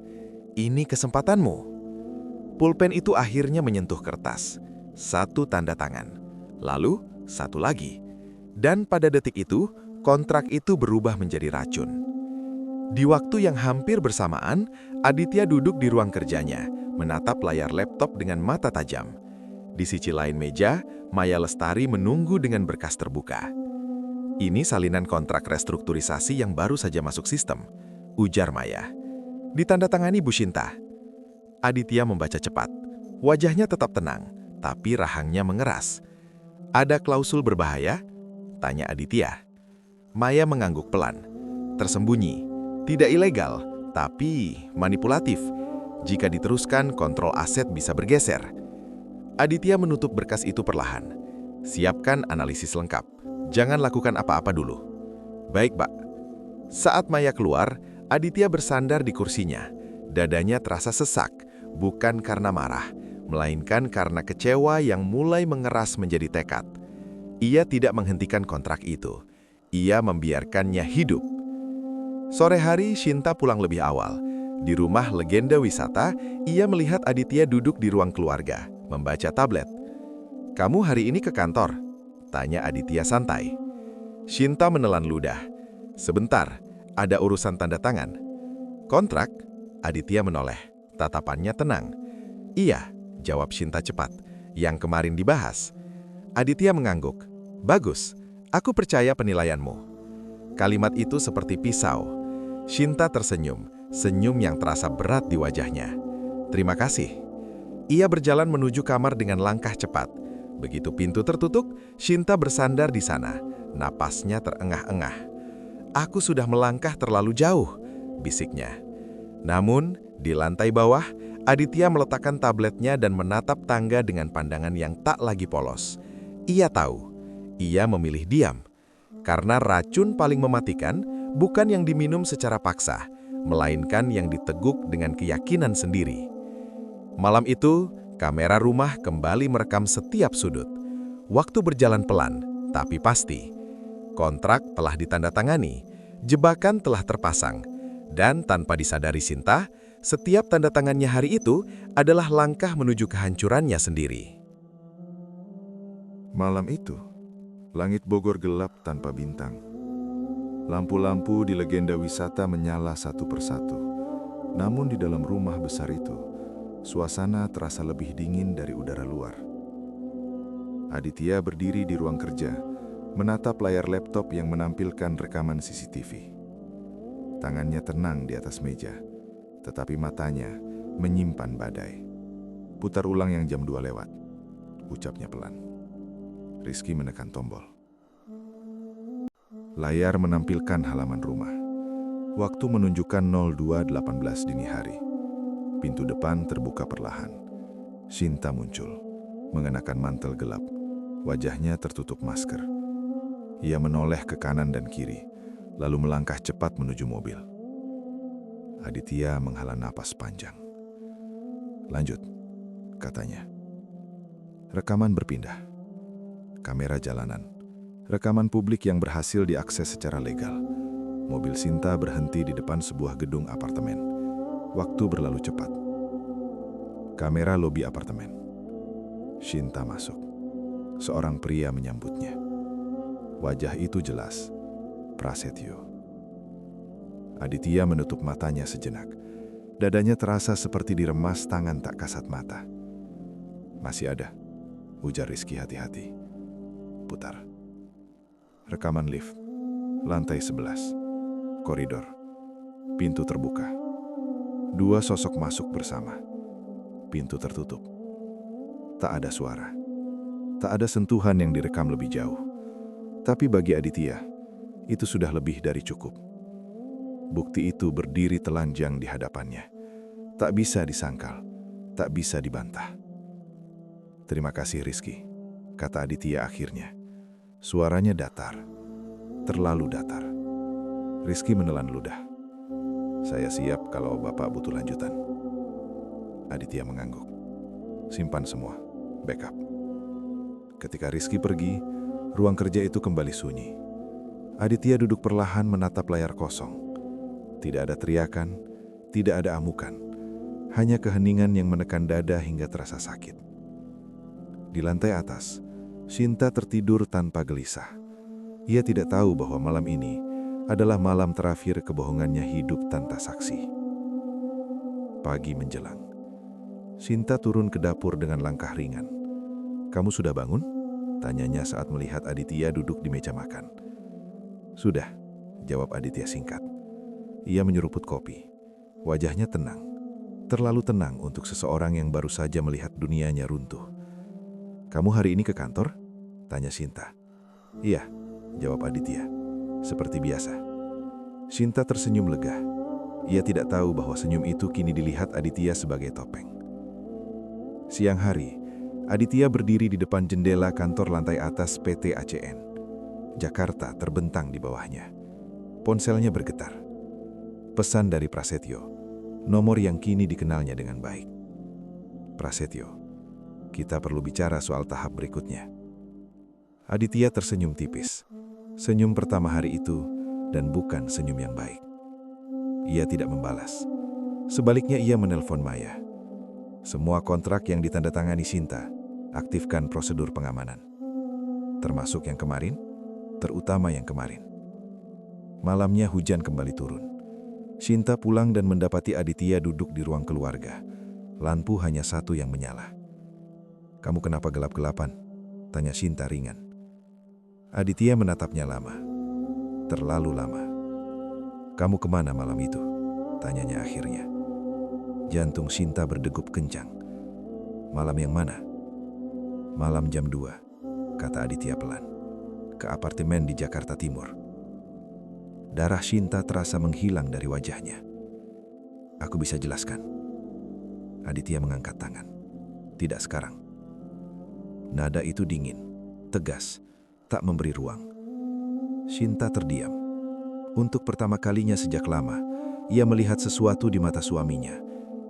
"Ini kesempatanmu." Pulpen itu akhirnya menyentuh kertas. Satu tanda tangan. Lalu satu lagi. Dan pada detik itu, kontrak itu berubah menjadi racun. Di waktu yang hampir bersamaan, Aditya duduk di ruang kerjanya, menatap layar laptop dengan mata tajam. Di sisi lain meja, Maya Lestari menunggu dengan berkas terbuka. Ini salinan kontrak restrukturisasi yang baru saja masuk sistem, ujar Maya. Ditandatangani Bu Shinta. Aditya membaca cepat. Wajahnya tetap tenang, tapi rahangnya mengeras. Ada klausul berbahaya? Tanya Aditya. Maya mengangguk pelan. Tersembunyi. Tidak ilegal, tapi manipulatif. Jika diteruskan, kontrol aset bisa bergeser. Aditya menutup berkas itu perlahan. Siapkan analisis lengkap. Jangan lakukan apa-apa dulu. Baik, Pak. Saat Maya keluar, Aditya bersandar di kursinya. Dadanya terasa sesak, bukan karena marah, melainkan karena kecewa yang mulai mengeras menjadi tekad. Ia tidak menghentikan kontrak itu. Ia membiarkannya hidup. Sore hari, Shinta pulang lebih awal. Di rumah legenda wisata, ia melihat Aditya duduk di ruang keluarga, membaca tablet. "Kamu hari ini ke kantor?" tanya Aditya santai. Shinta menelan ludah. "Sebentar, ada urusan tanda tangan." "Kontrak?" Aditya menoleh. Tatapannya tenang. "Iya," jawab Shinta cepat. "Yang kemarin dibahas." Aditya mengangguk. "Bagus, aku percaya penilaianmu." Kalimat itu seperti pisau. Shinta tersenyum, senyum yang terasa berat di wajahnya. "Terima kasih." Ia berjalan menuju kamar dengan langkah cepat. Begitu pintu tertutup, Shinta bersandar di sana. Napasnya terengah-engah. "Aku sudah melangkah terlalu jauh," bisiknya. Namun, di lantai bawah, Aditya meletakkan tabletnya dan menatap tangga dengan pandangan yang tak lagi polos. Ia tahu, ia memilih diam. Karena racun paling mematikan bukan yang diminum secara paksa, melainkan yang diteguk dengan keyakinan sendiri. Malam itu, kamera rumah kembali merekam setiap sudut. Waktu berjalan pelan, tapi pasti. Kontrak telah ditandatangani, jebakan telah terpasang, dan tanpa disadari Shinta, setiap tanda tangannya hari itu adalah langkah menuju kehancurannya sendiri. Malam itu, langit Bogor gelap tanpa bintang. Lampu-lampu di legenda wisata menyala satu persatu. Namun di dalam rumah besar itu, suasana terasa lebih dingin dari udara luar. Aditya berdiri di ruang kerja, menatap layar laptop yang menampilkan rekaman CCTV. Tangannya tenang di atas meja, tetapi matanya menyimpan badai. "Putar ulang yang jam 2 lewat," ucapnya pelan. Rizky menekan tombol. Layar menampilkan halaman rumah. Waktu menunjukkan 02.18 dini hari. Pintu depan terbuka perlahan. Shinta muncul, mengenakan mantel gelap. Wajahnya tertutup masker. Ia menoleh ke kanan dan kiri, lalu melangkah cepat menuju mobil. Aditya menghela napas panjang. "Lanjut," katanya. Rekaman berpindah. Kamera jalanan. Rekaman publik yang berhasil diakses secara legal. Mobil Shinta berhenti di depan sebuah gedung apartemen. Waktu berlalu cepat. Kamera lobi apartemen. Shinta masuk. Seorang pria menyambutnya. Wajah itu jelas. Prasetyo. Aditya menutup matanya sejenak. Dadanya terasa seperti diremas tangan tak kasat mata. "Masih ada," ujar Rizky hati-hati. Putar. Rekaman lift. Lantai 11. Koridor. Pintu terbuka. Dua sosok masuk bersama. Pintu tertutup. Tak ada suara. Tak ada sentuhan yang direkam lebih jauh. Tapi bagi Aditya, itu sudah lebih dari cukup. Bukti itu berdiri telanjang di hadapannya. Tak bisa disangkal, tak bisa dibantah. "Terima kasih Rizky," kata Aditya akhirnya. Suaranya datar, terlalu datar. Rizky menelan ludah. "Saya siap kalau Bapak butuh lanjutan." Aditya mengangguk. "Simpan semua, backup." Ketika Rizky pergi, ruang kerja itu kembali sunyi. Aditya duduk perlahan menatap layar kosong. Tidak ada teriakan, tidak ada amukan. Hanya keheningan yang menekan dada hingga terasa sakit. Di lantai atas, Shinta tertidur tanpa gelisah. Ia tidak tahu bahwa malam ini adalah malam terakhir kebohongannya hidup tanpa saksi. Pagi menjelang. Sinta turun ke dapur dengan langkah ringan. "Kamu sudah bangun?" tanyanya saat melihat Aditya duduk di meja makan. "Sudah," jawab Aditya singkat. Ia menyeruput kopi. Wajahnya tenang. Terlalu tenang untuk seseorang yang baru saja melihat dunianya runtuh. "Kamu hari ini ke kantor?" tanya Sinta. "Iya," jawab Aditya. "Seperti biasa." Sinta tersenyum lega. Ia tidak tahu bahwa senyum itu kini dilihat Aditya sebagai topeng. Siang hari, Aditya berdiri di depan jendela kantor lantai atas PT ACN. Jakarta terbentang di bawahnya. Ponselnya bergetar. Pesan dari Prasetyo, nomor yang kini dikenalnya dengan baik. "Prasetyo, kita perlu bicara soal tahap berikutnya." Aditya tersenyum tipis. Senyum pertama hari itu, dan bukan senyum yang baik. Ia tidak membalas. Sebaliknya ia menelpon Maya. "Semua kontrak yang ditandatangani Sinta, aktifkan prosedur pengamanan. Termasuk yang kemarin, terutama yang kemarin." Malamnya hujan kembali turun. Sinta pulang dan mendapati Aditya duduk di ruang keluarga. Lampu hanya satu yang menyala. "Kamu kenapa gelap-gelapan?" tanya Sinta ringan. Aditya menatapnya lama. Terlalu lama. "Kamu kemana malam itu?" tanyanya akhirnya. Jantung Sinta berdegup kencang. "Malam yang mana?" "Malam jam 2, kata Aditya pelan. "Ke apartemen di Jakarta Timur." Darah Sinta terasa menghilang dari wajahnya. "Aku bisa jelaskan." Aditya mengangkat tangan. "Tidak sekarang." Nada itu dingin, tegas, tak memberi ruang. Sinta terdiam. Untuk pertama kalinya sejak lama, ia melihat sesuatu di mata suaminya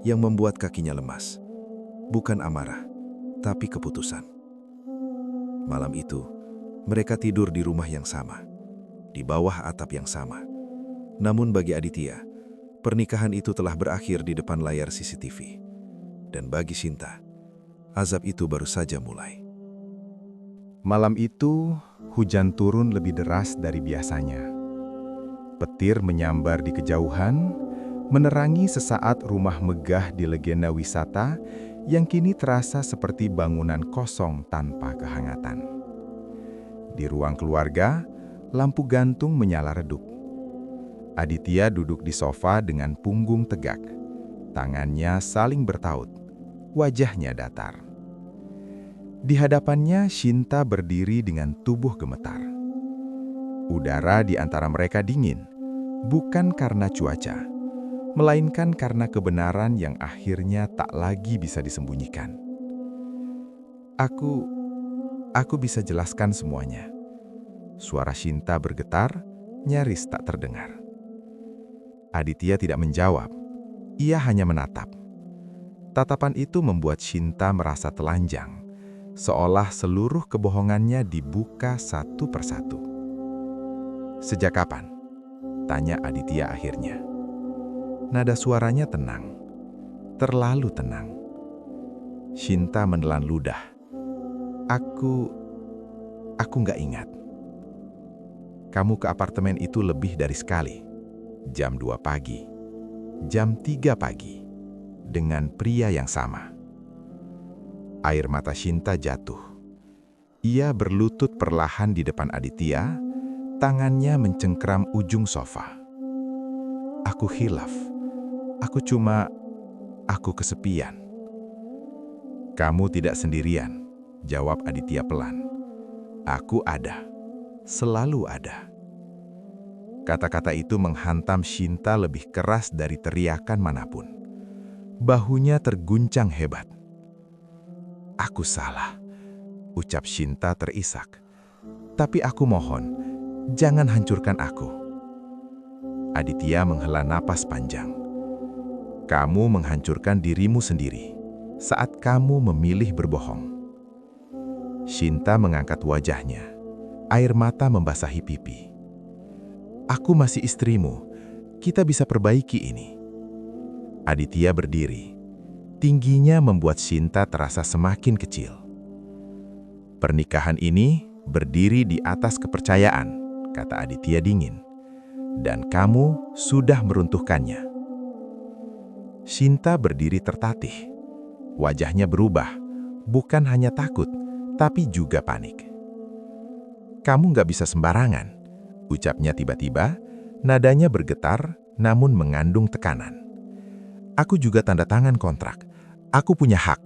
yang membuat kakinya lemas. Bukan amarah, tapi keputusan. Malam itu, mereka tidur di rumah yang sama, di bawah atap yang sama. Namun bagi Aditya, pernikahan itu telah berakhir di depan layar CCTV. Dan bagi Sinta, azab itu baru saja mulai. Malam itu, hujan turun lebih deras dari biasanya. Petir menyambar di kejauhan, menerangi sesaat rumah megah di legenda wisata yang kini terasa seperti bangunan kosong tanpa kehangatan. Di ruang keluarga, lampu gantung menyala redup. Aditya duduk di sofa dengan punggung tegak. Tangannya saling bertaut, wajahnya datar. Di hadapannya, Sinta berdiri dengan tubuh gemetar. Udara di antara mereka dingin, bukan karena cuaca, melainkan karena kebenaran yang akhirnya tak lagi bisa disembunyikan. Aku bisa jelaskan semuanya." Suara Sinta bergetar, nyaris tak terdengar. Aditya tidak menjawab. Ia hanya menatap. Tatapan itu membuat Sinta merasa telanjang, seolah seluruh kebohongannya dibuka satu persatu. "Sejak kapan?" tanya Aditya akhirnya. Nada suaranya tenang, terlalu tenang. Sinta menelan ludah. Aku nggak ingat." "Kamu ke apartemen itu lebih dari sekali. Jam 2 pagi, jam 3 pagi, dengan pria yang sama." Air mata Sinta jatuh. Ia berlutut perlahan di depan Aditya, tangannya mencengkram ujung sofa. "Aku khilaf. Aku kesepian." "Kamu tidak sendirian," jawab Aditya pelan. "Aku ada. Selalu ada." Kata-kata itu menghantam Sinta lebih keras dari teriakan manapun. Bahunya terguncang hebat. "Aku salah," ucap Sinta terisak. "Tapi aku mohon, jangan hancurkan aku." Aditya menghela napas panjang. "Kamu menghancurkan dirimu sendiri saat kamu memilih berbohong." Sinta mengangkat wajahnya. Air mata membasahi pipi. "Aku masih istrimu. Kita bisa perbaiki ini." Aditya berdiri. Tingginya membuat Sinta terasa semakin kecil. "Pernikahan ini berdiri di atas kepercayaan," kata Aditya dingin. "Dan kamu sudah meruntuhkannya." Sinta berdiri tertatih. Wajahnya berubah, bukan hanya takut, tapi juga panik. "Kamu nggak bisa sembarangan," ucapnya tiba-tiba, nadanya bergetar namun mengandung tekanan. "Aku juga tanda tangan kontrak. Aku punya hak."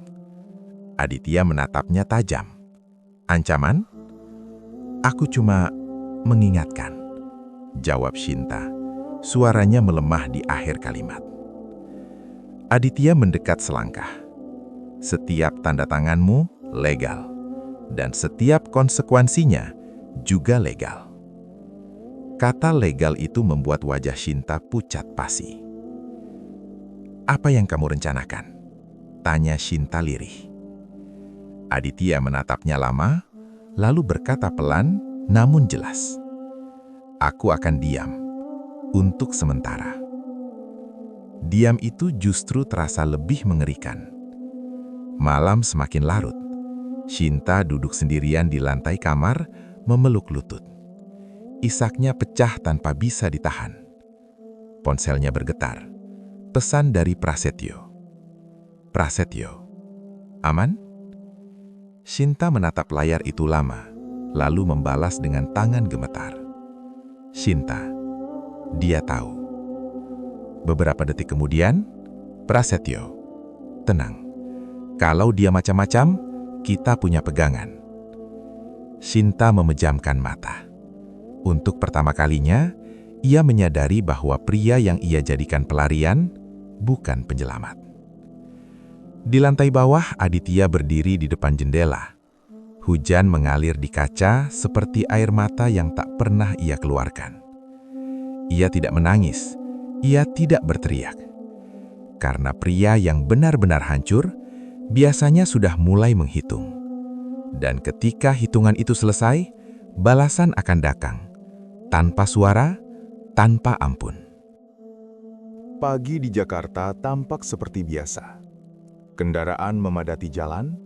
Aditya menatapnya tajam. "Ancaman?" "Aku cuma mengingatkan," jawab Shinta. Suaranya melemah di akhir kalimat. Aditya mendekat selangkah. "Setiap tanda tanganmu legal, dan setiap konsekuensinya juga legal." Kata legal itu membuat wajah Shinta pucat pasi. "Apa yang kamu rencanakan?" tanya Shinta lirih. Aditya menatapnya lama, lalu berkata pelan namun jelas, "Aku akan diam untuk sementara." Diam itu justru terasa lebih mengerikan. Malam semakin larut. Shinta duduk sendirian di lantai kamar, memeluk lutut. Isaknya pecah tanpa bisa ditahan. Ponselnya bergetar. Pesan dari Prasetyo. "Prasetyo, aman?" Shinta menatap layar itu lama, lalu membalas dengan tangan gemetar. "Shinta, dia tahu." Beberapa detik kemudian, "Prasetyo, tenang. Kalau dia macam-macam, kita punya pegangan." Shinta memejamkan mata. Untuk pertama kalinya, ia menyadari bahwa pria yang ia jadikan pelarian bukan penyelamat. Di lantai bawah, Aditya berdiri di depan jendela. Hujan mengalir di kaca seperti air mata yang tak pernah ia keluarkan. Ia tidak menangis, ia tidak berteriak. Karena pria yang benar-benar hancur, biasanya sudah mulai menghitung. Dan ketika hitungan itu selesai, balasan akan datang. Tanpa suara, tanpa ampun. Pagi di Jakarta tampak seperti biasa. Kendaraan memadati jalan,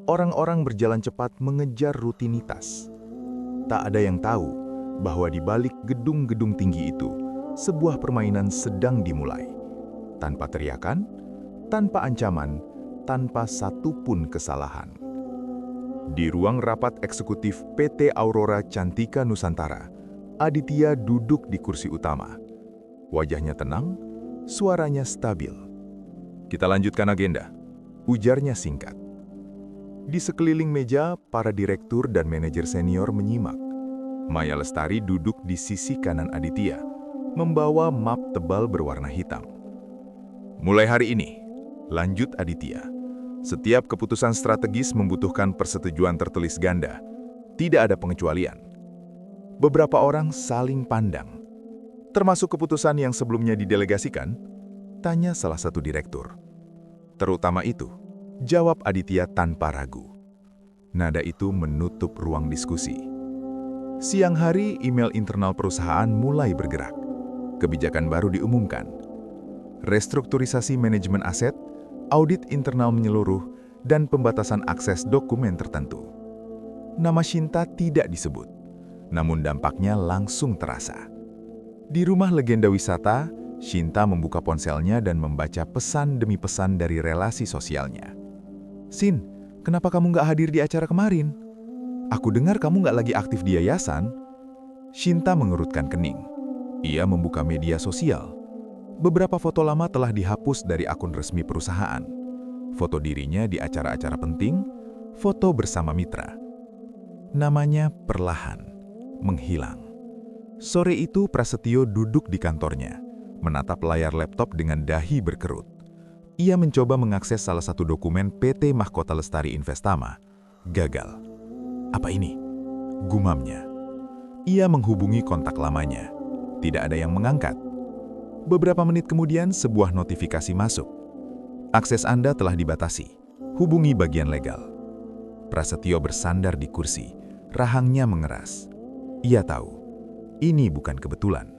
orang-orang berjalan cepat mengejar rutinitas. Tak ada yang tahu bahwa di balik gedung-gedung tinggi itu, sebuah permainan sedang dimulai. Tanpa teriakan, tanpa ancaman, tanpa satupun kesalahan. Di ruang rapat eksekutif PT Aurora Cantika Nusantara, Aditya duduk di kursi utama. Wajahnya tenang, suaranya stabil. "Kita lanjutkan agenda," ujarnya singkat. Di sekeliling meja, para direktur dan manajer senior menyimak. Maya Lestari duduk di sisi kanan Aditya, membawa map tebal berwarna hitam. "Mulai hari ini," lanjut Aditya, "setiap keputusan strategis membutuhkan persetujuan tertulis ganda. Tidak ada pengecualian." Beberapa orang saling pandang. "Termasuk keputusan yang sebelumnya didelegasikan?" tanya salah satu direktur. "Terutama itu," jawab Aditya tanpa ragu. Nada itu menutup ruang diskusi. Siang hari, email internal perusahaan mulai bergerak. Kebijakan baru diumumkan. Restrukturisasi manajemen aset, audit internal menyeluruh, dan pembatasan akses dokumen tertentu. Nama Shinta tidak disebut, namun dampaknya langsung terasa. Di rumah legenda wisata, Shinta membuka ponselnya dan membaca pesan demi pesan dari relasi sosialnya. "Sin, kenapa kamu nggak hadir di acara kemarin? Aku dengar kamu nggak lagi aktif di yayasan." Shinta mengerutkan kening. Ia membuka media sosial. Beberapa foto lama telah dihapus dari akun resmi perusahaan. Foto dirinya di acara-acara penting, foto bersama mitra. Namanya perlahan menghilang. Sore itu Prasetyo duduk di kantornya, menatap layar laptop dengan dahi berkerut. Ia mencoba mengakses salah satu dokumen PT Mahkota Lestari Investama. Gagal. "Apa ini?" gumamnya. Ia menghubungi kontak lamanya. Tidak ada yang mengangkat. Beberapa menit kemudian sebuah notifikasi masuk. "Akses Anda telah dibatasi. Hubungi bagian legal." Prasetyo bersandar di kursi, rahangnya mengeras. Ia tahu, ini bukan kebetulan.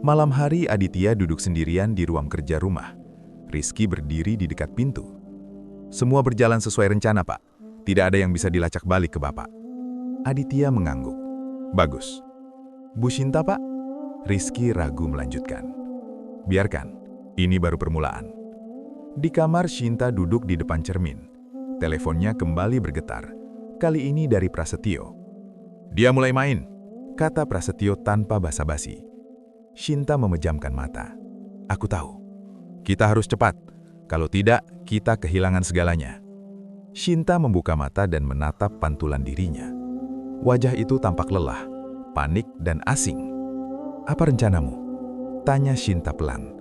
Malam hari Aditya duduk sendirian di ruang kerja rumah. Rizky berdiri di dekat pintu. "Semua berjalan sesuai rencana, Pak. Tidak ada yang bisa dilacak balik ke Bapak." Aditya mengangguk. "Bagus. Bu Shinta, Pak?" Rizky ragu melanjutkan. "Biarkan, ini baru permulaan." Di kamar, Shinta duduk di depan cermin. Teleponnya kembali bergetar. Kali ini dari Prasetyo. "Dia mulai main," kata Prasetyo tanpa basa-basi. Shinta memejamkan mata. "Aku tahu. Kita harus cepat. Kalau tidak, kita kehilangan segalanya." Shinta membuka mata dan menatap pantulan dirinya. Wajah itu tampak lelah, panik, dan asing. "Apa rencanamu?" tanya Shinta pelan.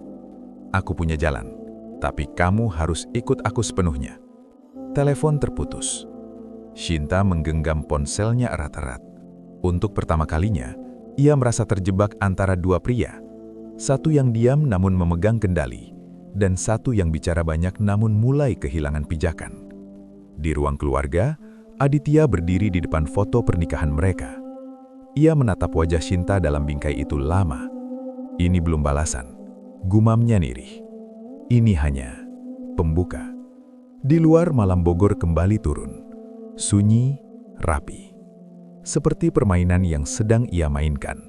"Aku punya jalan, tapi kamu harus ikut aku sepenuhnya." Telepon terputus. Shinta menggenggam ponselnya erat-erat. Untuk pertama kalinya, ia merasa terjebak antara dua pria. Satu yang diam namun memegang kendali, dan satu yang bicara banyak namun mulai kehilangan pijakan. Di ruang keluarga, Aditya berdiri di depan foto pernikahan mereka. Ia menatap wajah Shinta dalam bingkai itu lama. Ini belum balasan, gumamnya nirih. Ini hanya pembuka. Di luar, malam Bogor kembali turun. Sunyi, rapi. Seperti permainan yang sedang ia mainkan.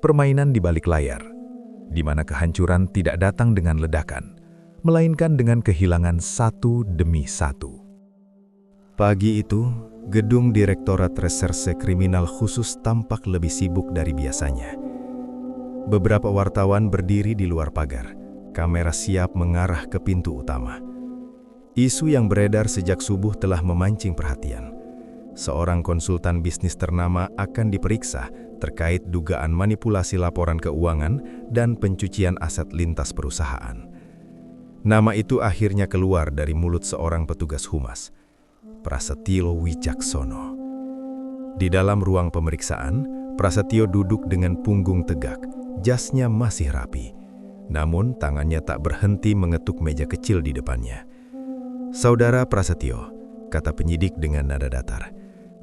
Permainan di balik layar, di mana kehancuran tidak datang dengan ledakan, melainkan dengan kehilangan satu demi satu. Pagi itu, gedung Direktorat Reserse Kriminal Khusus tampak lebih sibuk dari biasanya. Beberapa wartawan berdiri di luar pagar, kamera siap mengarah ke pintu utama. Isu yang beredar sejak subuh telah memancing perhatian. Seorang konsultan bisnis ternama akan diperiksa terkait dugaan manipulasi laporan keuangan dan pencucian aset lintas perusahaan. Nama itu akhirnya keluar dari mulut seorang petugas humas, Prasetyo Wicaksono. Di dalam ruang pemeriksaan, Prasetyo duduk dengan punggung tegak, jasnya masih rapi. Namun tangannya tak berhenti mengetuk meja kecil di depannya. "Saudara Prasetyo," kata penyidik dengan nada datar,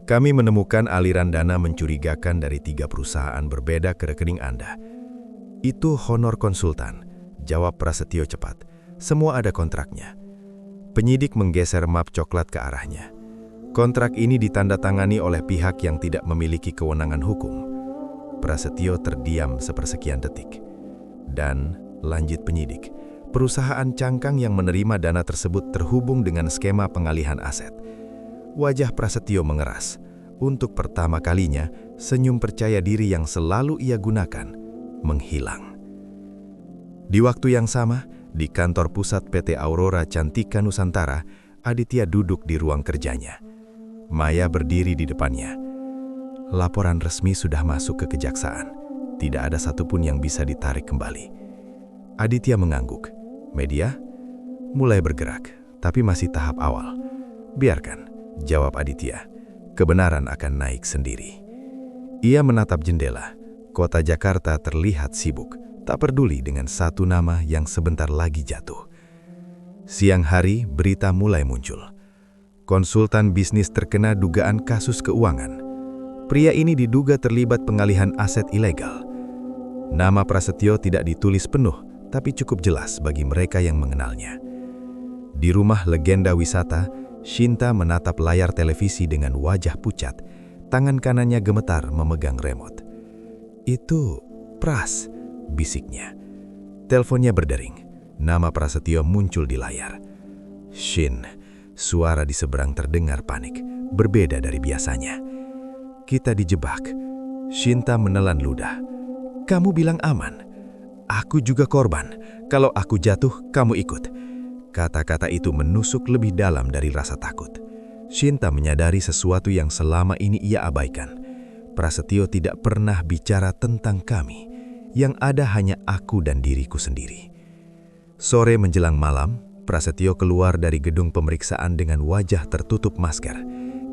"kami menemukan aliran dana mencurigakan dari 3 perusahaan berbeda ke rekening Anda." "Itu honor konsultan," jawab Prasetyo cepat. "Semua ada kontraknya." Penyidik menggeser map coklat ke arahnya. "Kontrak ini ditandatangani oleh pihak yang tidak memiliki kewenangan hukum." Prasetyo terdiam sepersekian detik. "Dan," lanjut penyidik, "perusahaan cangkang yang menerima dana tersebut terhubung dengan skema pengalihan aset." Wajah Prasetyo mengeras. Untuk pertama kalinya, senyum percaya diri yang selalu ia gunakan menghilang. Di waktu yang sama, di kantor pusat PT Aurora Cantika Nusantara, Aditya duduk di ruang kerjanya. Maya berdiri di depannya. "Laporan resmi sudah masuk ke kejaksaan. Tidak ada satupun yang bisa ditarik kembali." Aditya mengangguk. "Media mulai bergerak, tapi masih tahap awal." "Biarkan," jawab Aditya. "Kebenaran akan naik sendiri." Ia menatap jendela. Kota Jakarta terlihat sibuk, tak peduli dengan satu nama yang sebentar lagi jatuh. Siang hari, berita mulai muncul. Konsultan bisnis terkena dugaan kasus keuangan. Pria ini diduga terlibat pengalihan aset ilegal. Nama Prasetyo tidak ditulis penuh, tapi cukup jelas bagi mereka yang mengenalnya. Di rumah legenda wisata, Shinta menatap layar televisi dengan wajah pucat. Tangan kanannya gemetar memegang remote. "Itu Pras," bisiknya. Teleponnya berdering. Nama Prasetyo muncul di layar. "Shin," suara di seberang terdengar panik, berbeda dari biasanya. "Kita dijebak." Shinta menelan ludah. "Kamu bilang aman. Aku juga korban. Kalau aku jatuh, kamu ikut." Kata-kata itu menusuk lebih dalam dari rasa takut. Shinta menyadari sesuatu yang selama ini ia abaikan. Prasetyo tidak pernah bicara tentang kami. Yang ada hanya aku dan diriku sendiri. Sore menjelang malam, Prasetyo keluar dari gedung pemeriksaan dengan wajah tertutup masker.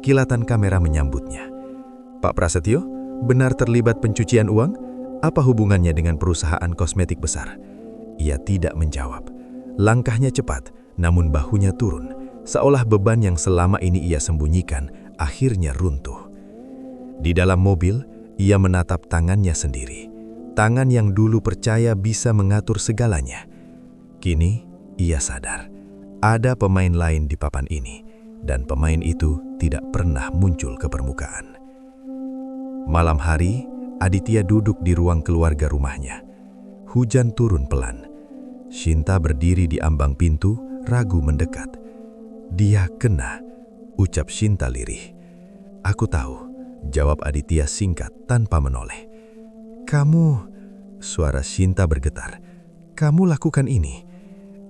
Kilatan kamera menyambutnya. "Pak Prasetyo, benar terlibat pencucian uang? Apa hubungannya dengan perusahaan kosmetik besar?" Ia tidak menjawab. Langkahnya cepat, namun bahunya turun, seolah beban yang selama ini ia sembunyikan akhirnya runtuh. Di dalam mobil, ia menatap tangannya sendiri. Tangan yang dulu percaya bisa mengatur segalanya. Kini, ia sadar, ada pemain lain di papan ini, dan pemain itu tidak pernah muncul ke permukaan. Malam hari, Aditya duduk di ruang keluarga rumahnya. Hujan turun pelan. Shinta berdiri di ambang pintu, ragu mendekat. "Dia kena," ucap Shinta lirih. "Aku tahu," jawab Aditya singkat tanpa menoleh. "Kamu," suara Shinta bergetar, "kamu lakukan ini."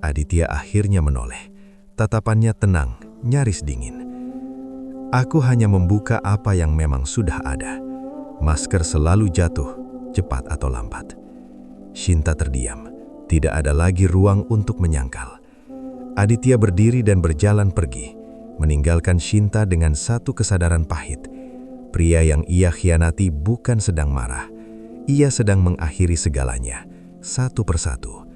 Aditya akhirnya menoleh. Tatapannya tenang, nyaris dingin. "Aku hanya membuka apa yang memang sudah ada. Masker selalu jatuh, cepat atau lambat." Shinta terdiam. Tidak ada lagi ruang untuk menyangkal. Aditya berdiri dan berjalan pergi, meninggalkan Shinta dengan satu kesadaran pahit. Pria yang ia khianati bukan sedang marah. Ia sedang mengakhiri segalanya, satu persatu.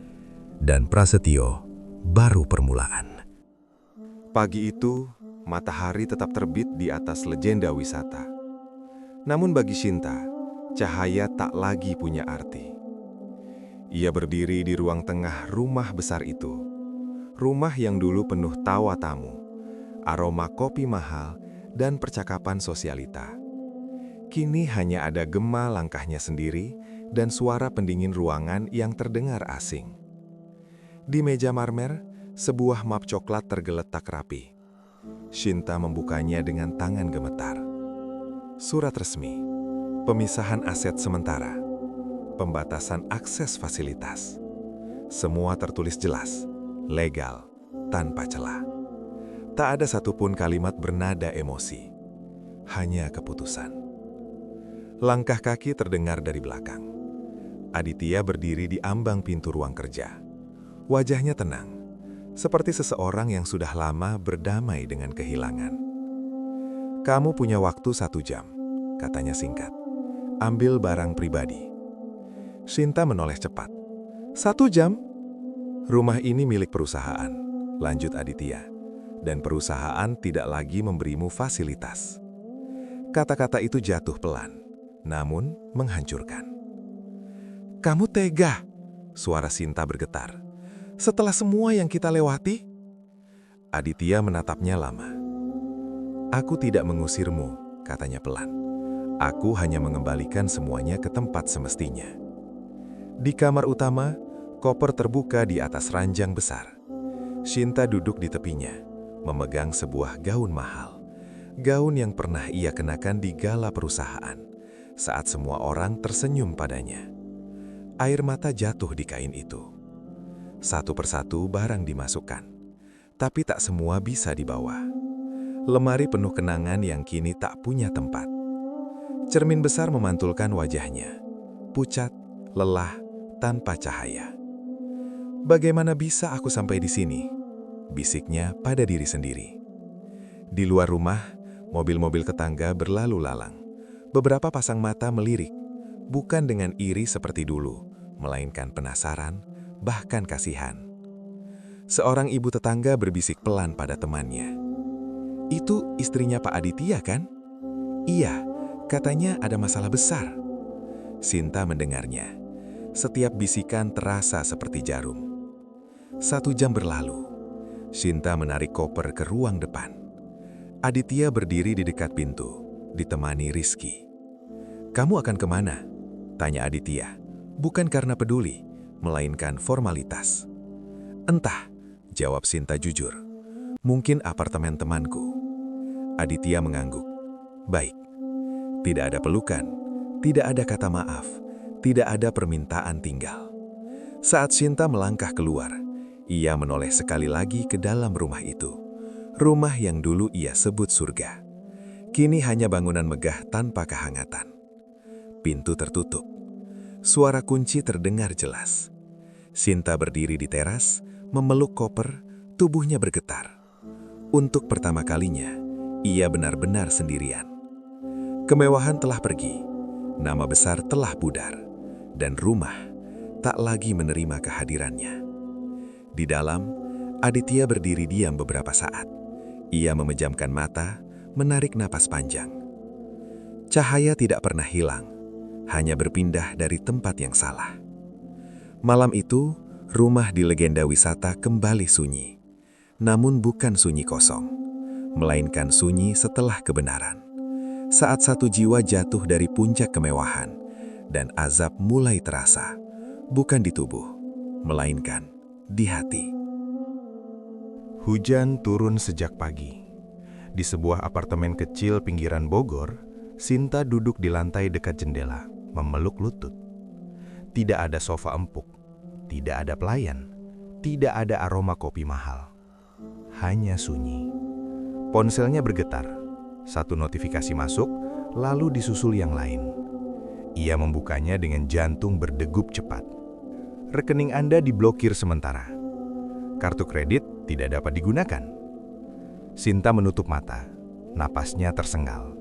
Dan Prasetyo baru permulaan. Pagi itu, matahari tetap terbit di atas legenda wisata. Namun bagi Shinta, cahaya tak lagi punya arti. Ia berdiri di ruang tengah rumah besar itu. Rumah yang dulu penuh tawa tamu, aroma kopi mahal, dan percakapan sosialita. Kini hanya ada gema langkahnya sendiri dan suara pendingin ruangan yang terdengar asing. Di meja marmer, sebuah map coklat tergeletak rapi. Shinta membukanya dengan tangan gemetar. Surat resmi, pemisahan aset sementara, pembatasan akses fasilitas. Semua tertulis jelas, legal, tanpa celah. Tak ada satupun kalimat bernada emosi, hanya keputusan. Langkah kaki terdengar dari belakang. Aditya berdiri di ambang pintu ruang kerja. Wajahnya tenang, seperti seseorang yang sudah lama berdamai dengan kehilangan. "Kamu punya waktu 1 jam," katanya singkat. "Ambil barang pribadi." Shinta menoleh cepat. 1 jam? "Rumah ini milik perusahaan," lanjut Aditya. "Dan perusahaan tidak lagi memberimu fasilitas." Kata-kata itu jatuh pelan, namun menghancurkan. "Kamu tega," suara Shinta bergetar. "Setelah semua yang kita lewati?" Aditya menatapnya lama. "Aku tidak mengusirmu," katanya pelan. "Aku hanya mengembalikan semuanya ke tempat semestinya." Di kamar utama, koper terbuka di atas ranjang besar. Shinta duduk di tepinya, memegang sebuah gaun mahal. Gaun yang pernah ia kenakan di gala perusahaan, saat semua orang tersenyum padanya. Air mata jatuh di kain itu. Satu persatu barang dimasukkan, tapi tak semua bisa dibawa. Lemari penuh kenangan yang kini tak punya tempat. Cermin besar memantulkan wajahnya, pucat, lelah, tanpa cahaya. "Bagaimana bisa aku sampai di sini?" bisiknya pada diri sendiri. Di luar rumah, mobil-mobil tetangga berlalu lalang. Beberapa pasang mata melirik, bukan dengan iri seperti dulu, melainkan penasaran, bahkan kasihan. Seorang ibu tetangga berbisik pelan pada temannya. "Itu istrinya Pak Aditya, kan?" "Iya, katanya ada masalah besar." Shinta mendengarnya. Setiap bisikan terasa seperti jarum. 1 jam berlalu. Shinta menarik koper ke ruang depan. Aditya berdiri di dekat pintu, ditemani Rizky. "Kamu akan kemana?" tanya Aditya. Bukan karena peduli, melainkan formalitas. "Entah," jawab Shinta jujur. "Mungkin apartemen temanku." Aditya mengangguk. "Baik." Tidak ada pelukan, tidak ada kata maaf, tidak ada permintaan tinggal. Saat Shinta melangkah keluar, ia menoleh sekali lagi ke dalam rumah itu. Rumah yang dulu ia sebut surga. Kini hanya bangunan megah tanpa kehangatan. Pintu tertutup. Suara kunci terdengar jelas. Shinta berdiri di teras, memeluk koper, tubuhnya bergetar. Untuk pertama kalinya, ia benar-benar sendirian. Kemewahan telah pergi, nama besar telah pudar, dan rumah tak lagi menerima kehadirannya. Di dalam, Aditya berdiri diam beberapa saat. Ia memejamkan mata, menarik napas panjang. Cahaya tidak pernah hilang, hanya berpindah dari tempat yang salah. Malam itu, rumah di legenda wisata kembali sunyi. Namun bukan sunyi kosong, melainkan sunyi setelah kebenaran. Saat satu jiwa jatuh dari puncak kemewahan, dan azab mulai terasa, bukan di tubuh, melainkan di hati. Hujan turun sejak pagi. Di sebuah apartemen kecil pinggiran Bogor, Sinta duduk di lantai dekat jendela, memeluk lutut. Tidak ada sofa empuk, tidak ada pelayan, tidak ada aroma kopi mahal. Hanya sunyi. Ponselnya bergetar. Satu notifikasi masuk, lalu disusul yang lain. Ia membukanya dengan jantung berdegup cepat. Rekening Anda diblokir sementara. Kartu kredit tidak dapat digunakan. Sinta menutup mata. Napasnya tersengal.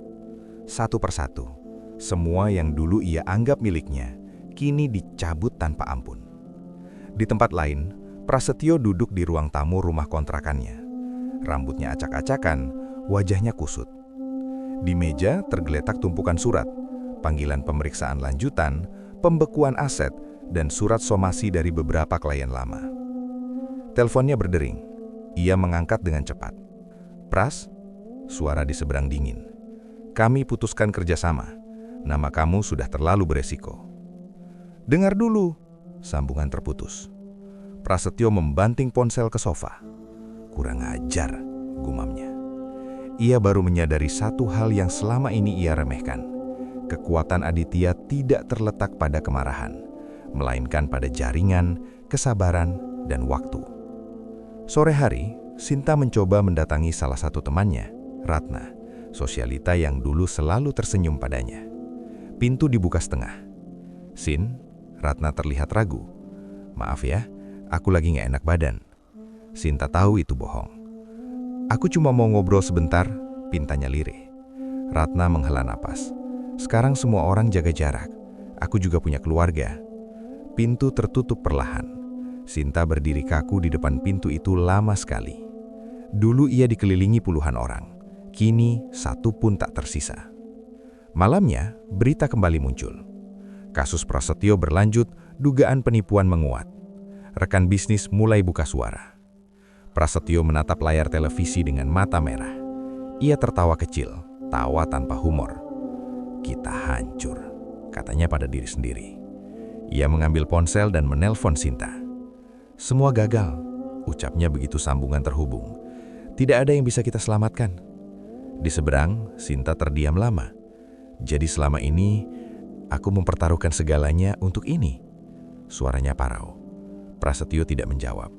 Satu persatu, semua yang dulu ia anggap miliknya, kini dicabut tanpa ampun. Di tempat lain, Prasetyo duduk di ruang tamu rumah kontrakannya. Rambutnya acak-acakan, wajahnya kusut. Di meja tergeletak tumpukan surat, panggilan pemeriksaan lanjutan, pembekuan aset, dan surat somasi dari beberapa klien lama. Teleponnya berdering. Ia mengangkat dengan cepat. "Pras?" Suara di seberang dingin. "Kami putuskan kerjasama. Nama kamu sudah terlalu beresiko." "Dengar dulu," sambungan terputus. Prasetyo membanting ponsel ke sofa. "Kurang ajar," gumamnya. Ia baru menyadari satu hal yang selama ini ia remehkan. Kekuatan Aditya tidak terletak pada kemarahan, melainkan pada jaringan, kesabaran, dan waktu. Sore hari, Sinta mencoba mendatangi salah satu temannya, Ratna, sosialita yang dulu selalu tersenyum padanya. Pintu dibuka setengah. "Sin," Ratna terlihat ragu. "Maaf ya, aku lagi gak enak badan." Sinta tahu itu bohong. "Aku cuma mau ngobrol sebentar," pintanya lirih. Ratna menghela napas. "Sekarang semua orang jaga jarak. Aku juga punya keluarga." Pintu tertutup perlahan. Sinta berdiri kaku di depan pintu itu lama sekali. Dulu ia dikelilingi puluhan orang. Kini satu pun tak tersisa. Malamnya, berita kembali muncul. Kasus Prasetyo berlanjut, dugaan penipuan menguat. Rekan bisnis mulai buka suara. Prasetyo menatap layar televisi dengan mata merah. Ia tertawa kecil, tawa tanpa humor. "Kita hancur," katanya pada diri sendiri. Ia mengambil ponsel dan menelpon Sinta. "Semua gagal," ucapnya begitu sambungan terhubung. "Tidak ada yang bisa kita selamatkan." Di seberang, Sinta terdiam lama. "Jadi selama ini, aku mempertaruhkan segalanya untuk ini?" Suaranya parau. Prasetyo tidak menjawab.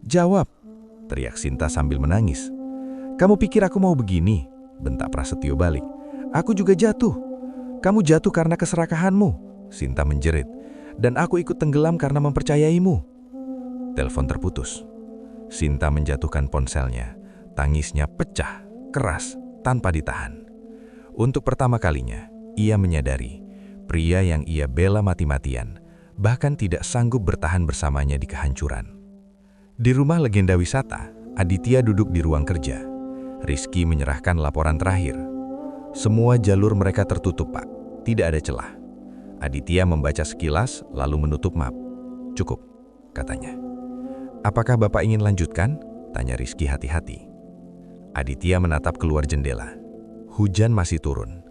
"Jawab!" teriak Sinta sambil menangis. "Kamu pikir aku mau begini?" bentak Prasetyo balik. "Aku juga jatuh." "Kamu jatuh karena keserakahanmu," Sinta menjerit. "Dan aku ikut tenggelam karena mempercayaimu." Telepon terputus. Sinta menjatuhkan ponselnya. Tangisnya pecah, keras, tanpa ditahan. Untuk pertama kalinya, ia menyadari pria yang ia bela mati-matian bahkan tidak sanggup bertahan bersamanya di kehancuran. Di rumah legenda wisata, Aditya duduk di ruang kerja. Rizky menyerahkan laporan terakhir. "Semua jalur mereka tertutup, Pak. Tidak ada celah." Aditya membaca sekilas, lalu menutup map. "Cukup," katanya. "Apakah Bapak ingin lanjutkan?" tanya Rizky hati-hati. Aditya menatap keluar jendela. Hujan masih turun.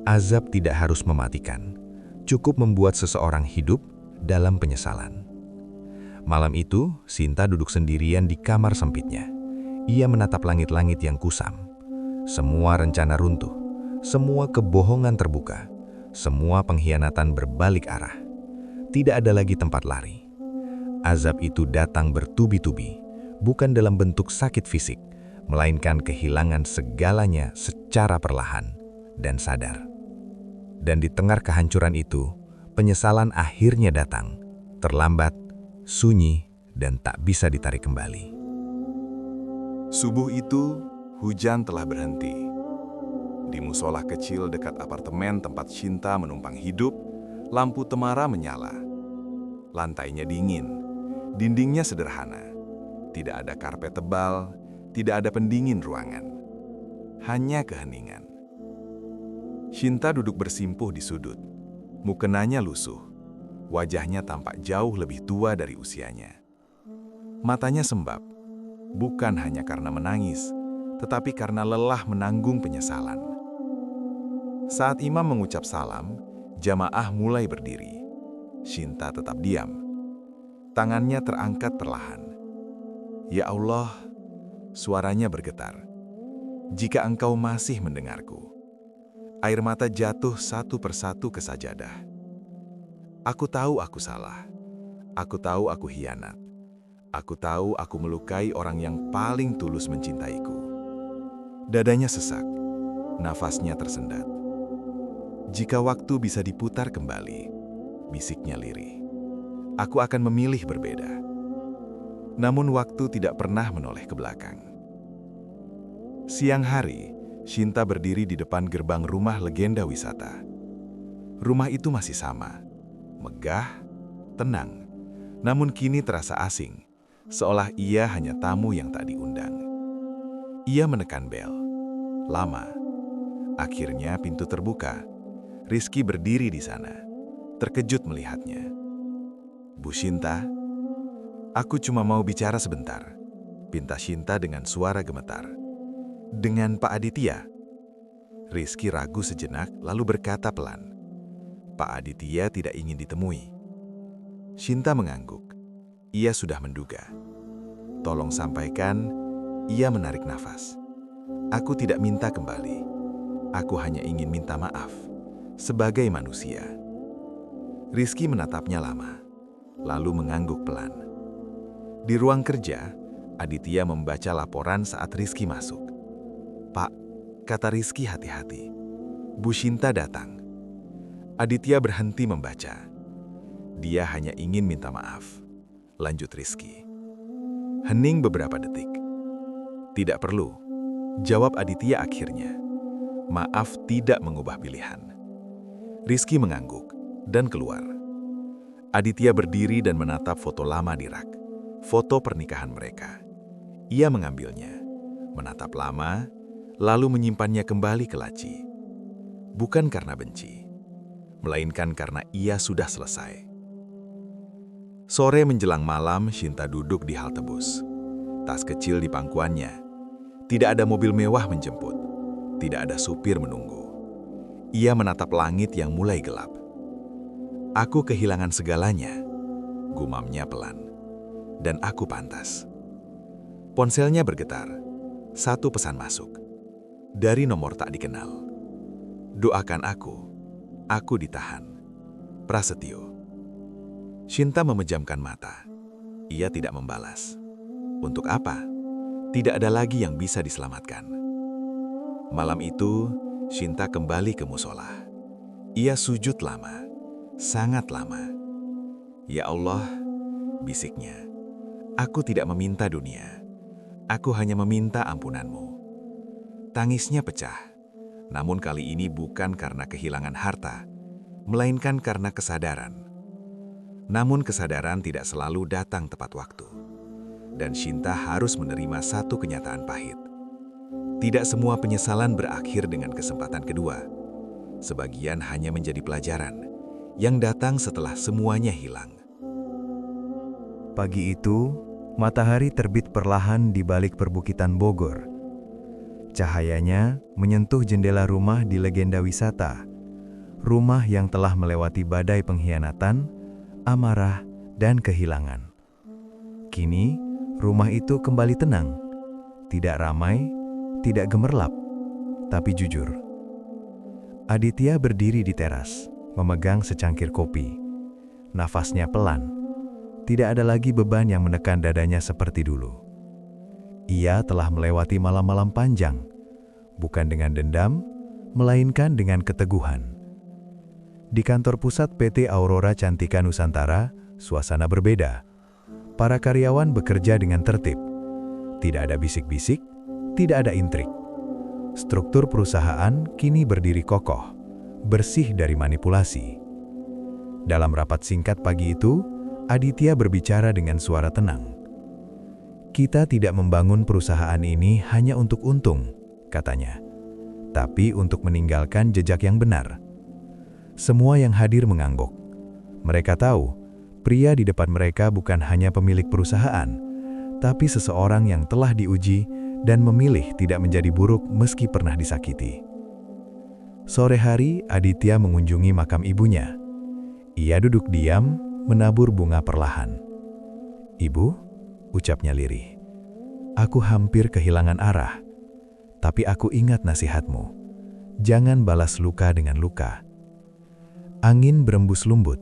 Azab tidak harus mematikan. Cukup membuat seseorang hidup dalam penyesalan. Malam itu, Sinta duduk sendirian di kamar sempitnya. Ia menatap langit-langit yang kusam. Semua rencana runtuh. Semua kebohongan terbuka. Semua pengkhianatan berbalik arah. Tidak ada lagi tempat lari. Azab itu datang bertubi-tubi, bukan dalam bentuk sakit fisik, melainkan kehilangan segalanya secara perlahan dan sadar. Dan di tengah kehancuran itu, penyesalan akhirnya datang, terlambat, sunyi, dan tak bisa ditarik kembali. Subuh itu, hujan telah berhenti. Di musola kecil dekat apartemen tempat Sinta menumpang hidup, lampu temara menyala. Lantainya dingin, dindingnya sederhana. Tidak ada karpet tebal, tidak ada pendingin ruangan. Hanya keheningan. Sinta duduk bersimpuh di sudut. Mukenanya lusuh. Wajahnya tampak jauh lebih tua dari usianya. Matanya sembab, bukan hanya karena menangis, tetapi karena lelah menanggung penyesalan. Saat imam mengucap salam, jamaah mulai berdiri. Sinta tetap diam. Tangannya terangkat perlahan. "Ya Allah, Suaranya bergetar. Jika engkau masih mendengarku. Air mata jatuh satu persatu ke sajadah. Aku tahu aku salah. Aku tahu aku hianat. Aku tahu aku melukai orang yang paling tulus mencintaiku. Dadanya sesak. Nafasnya tersendat. Jika waktu bisa diputar kembali, bisiknya lirih. Aku akan memilih berbeda. Namun waktu tidak pernah menoleh ke belakang. Siang hari, Shinta berdiri di depan gerbang rumah legenda wisata. Rumah itu masih sama, megah, tenang, namun kini terasa asing, seolah ia hanya tamu yang tak diundang. Ia menekan bel. Lama. Akhirnya pintu terbuka. Rizky berdiri di sana, terkejut melihatnya. Bu Shinta, aku cuma mau bicara sebentar, pinta Shinta dengan suara gemetar. Dengan Pak Aditya. Rizky ragu sejenak lalu berkata pelan. Pak Aditya tidak ingin ditemui. Shinta mengangguk. Ia sudah menduga. Tolong sampaikan, ia menarik nafas. Aku tidak minta kembali. Aku hanya ingin minta maaf. Sebagai manusia. Rizky menatapnya lama. Lalu mengangguk pelan. Di ruang kerja, Aditya membaca laporan saat Rizky masuk. Pak, kata Rizky hati-hati. Bu Shinta datang. Aditya berhenti membaca. Dia hanya ingin minta maaf. Lanjut Rizky. Hening beberapa detik. Tidak perlu. Jawab Aditya akhirnya. Maaf tidak mengubah pilihan. Rizky mengangguk dan keluar. Aditya berdiri dan menatap foto lama di rak. Foto pernikahan mereka. Ia mengambilnya. Menatap lama. Lalu menyimpannya kembali ke laci. Bukan karena benci, melainkan karena ia sudah selesai. Sore menjelang malam, Shinta duduk di halte bus. Tas kecil di pangkuannya. Tidak ada mobil mewah menjemput. Tidak ada supir menunggu. Ia menatap langit yang mulai gelap. Aku kehilangan segalanya, gumamnya pelan. Dan aku pantas. Ponselnya bergetar. Satu pesan masuk. Dari nomor tak dikenal. Doakan aku ditahan. Prasetyo. Shinta memejamkan mata. Ia tidak membalas. Untuk apa? Tidak ada lagi yang bisa diselamatkan. Malam itu, Shinta kembali ke musola. Ia sujud lama, sangat lama. Ya Allah, bisiknya. Aku tidak meminta dunia. Aku hanya meminta ampunanmu. Tangisnya pecah, namun kali ini bukan karena kehilangan harta, melainkan karena kesadaran. Namun kesadaran tidak selalu datang tepat waktu. Dan Shinta harus menerima satu kenyataan pahit. Tidak semua penyesalan berakhir dengan kesempatan kedua. Sebagian hanya menjadi pelajaran, yang datang setelah semuanya hilang. Pagi itu, matahari terbit perlahan di balik perbukitan Bogor. Cahayanya menyentuh jendela rumah di legenda wisata. Rumah yang telah melewati badai pengkhianatan, amarah, dan kehilangan. Kini, rumah itu kembali tenang. Tidak ramai, tidak gemerlap, tapi jujur. Aditya berdiri di teras, memegang secangkir kopi. Nafasnya pelan. Tidak ada lagi beban yang menekan dadanya seperti dulu. Ia telah melewati malam-malam panjang, bukan dengan dendam, melainkan dengan keteguhan. Di kantor pusat PT Aurora Cantika Nusantara, suasana berbeda. Para karyawan bekerja dengan tertib. Tidak ada bisik-bisik, tidak ada intrik. Struktur perusahaan kini berdiri kokoh, bersih dari manipulasi. Dalam rapat singkat pagi itu, Aditya berbicara dengan suara tenang. Kita tidak membangun perusahaan ini hanya untuk untung, katanya, tapi untuk meninggalkan jejak yang benar. Semua yang hadir mengangguk. Mereka tahu, pria di depan mereka bukan hanya pemilik perusahaan, tapi seseorang yang telah diuji dan memilih tidak menjadi buruk meski pernah disakiti. Sore hari, Aditya mengunjungi makam ibunya. Ia duduk diam, menabur bunga perlahan. "Ibu," ucapnya lirih, Aku hampir kehilangan arah. Tapi aku ingat nasihatmu. Jangan balas luka dengan luka. Angin berembus lembut.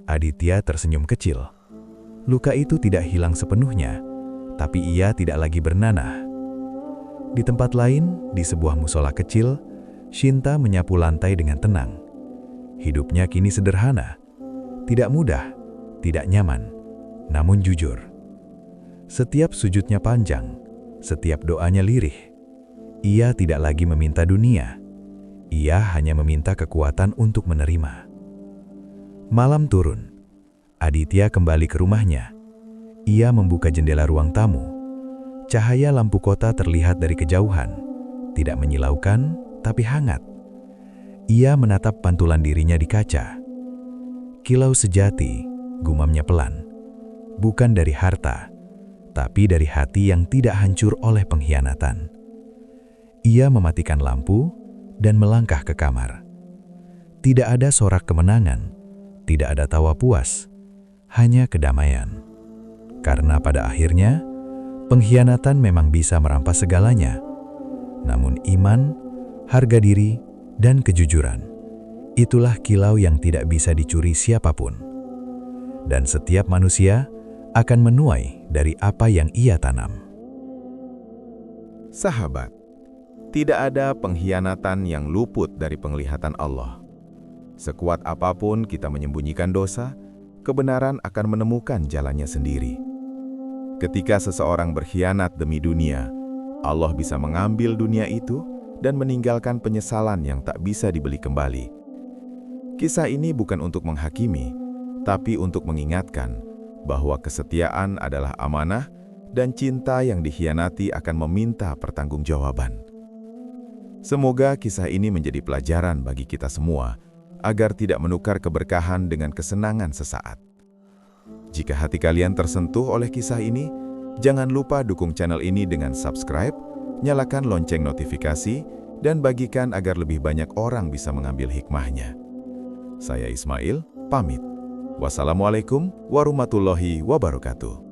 Aditya tersenyum kecil. Luka itu tidak hilang sepenuhnya, tapi ia tidak lagi bernanah. Di tempat lain, di sebuah musola kecil, Shinta menyapu lantai dengan tenang. Hidupnya kini sederhana, tidak mudah, tidak nyaman, namun jujur. Setiap sujudnya panjang, setiap doanya lirih. Ia tidak lagi meminta dunia, ia hanya meminta kekuatan untuk menerima. Malam turun, Aditya kembali ke rumahnya. Ia membuka jendela ruang tamu. Cahaya lampu kota terlihat dari kejauhan, tidak menyilaukan, tapi hangat. Ia menatap pantulan dirinya di kaca. Kilau sejati, gumamnya pelan. Bukan dari harta, tapi dari hati yang tidak hancur oleh pengkhianatan. Ia mematikan lampu dan melangkah ke kamar. Tidak ada sorak kemenangan, tidak ada tawa puas, hanya kedamaian. Karena pada akhirnya, pengkhianatan memang bisa merampas segalanya. Namun iman, harga diri, dan kejujuran, itulah kilau yang tidak bisa dicuri siapapun. Dan setiap manusia akan menuai dari apa yang ia tanam. Sahabat, tidak ada pengkhianatan yang luput dari penglihatan Allah. Sekuat apapun kita menyembunyikan dosa, kebenaran akan menemukan jalannya sendiri. Ketika seseorang berkhianat demi dunia, Allah bisa mengambil dunia itu dan meninggalkan penyesalan yang tak bisa dibeli kembali. Kisah ini bukan untuk menghakimi, tapi untuk mengingatkan bahwa kesetiaan adalah amanah dan cinta yang dikhianati akan meminta pertanggungjawaban. Semoga kisah ini menjadi pelajaran bagi kita semua agar tidak menukar keberkahan dengan kesenangan sesaat. Jika hati kalian tersentuh oleh kisah ini, jangan lupa dukung channel ini dengan subscribe, nyalakan lonceng notifikasi, dan bagikan agar lebih banyak orang bisa mengambil hikmahnya. Saya Ismail, pamit. Wassalamualaikum warahmatullahi wabarakatuh.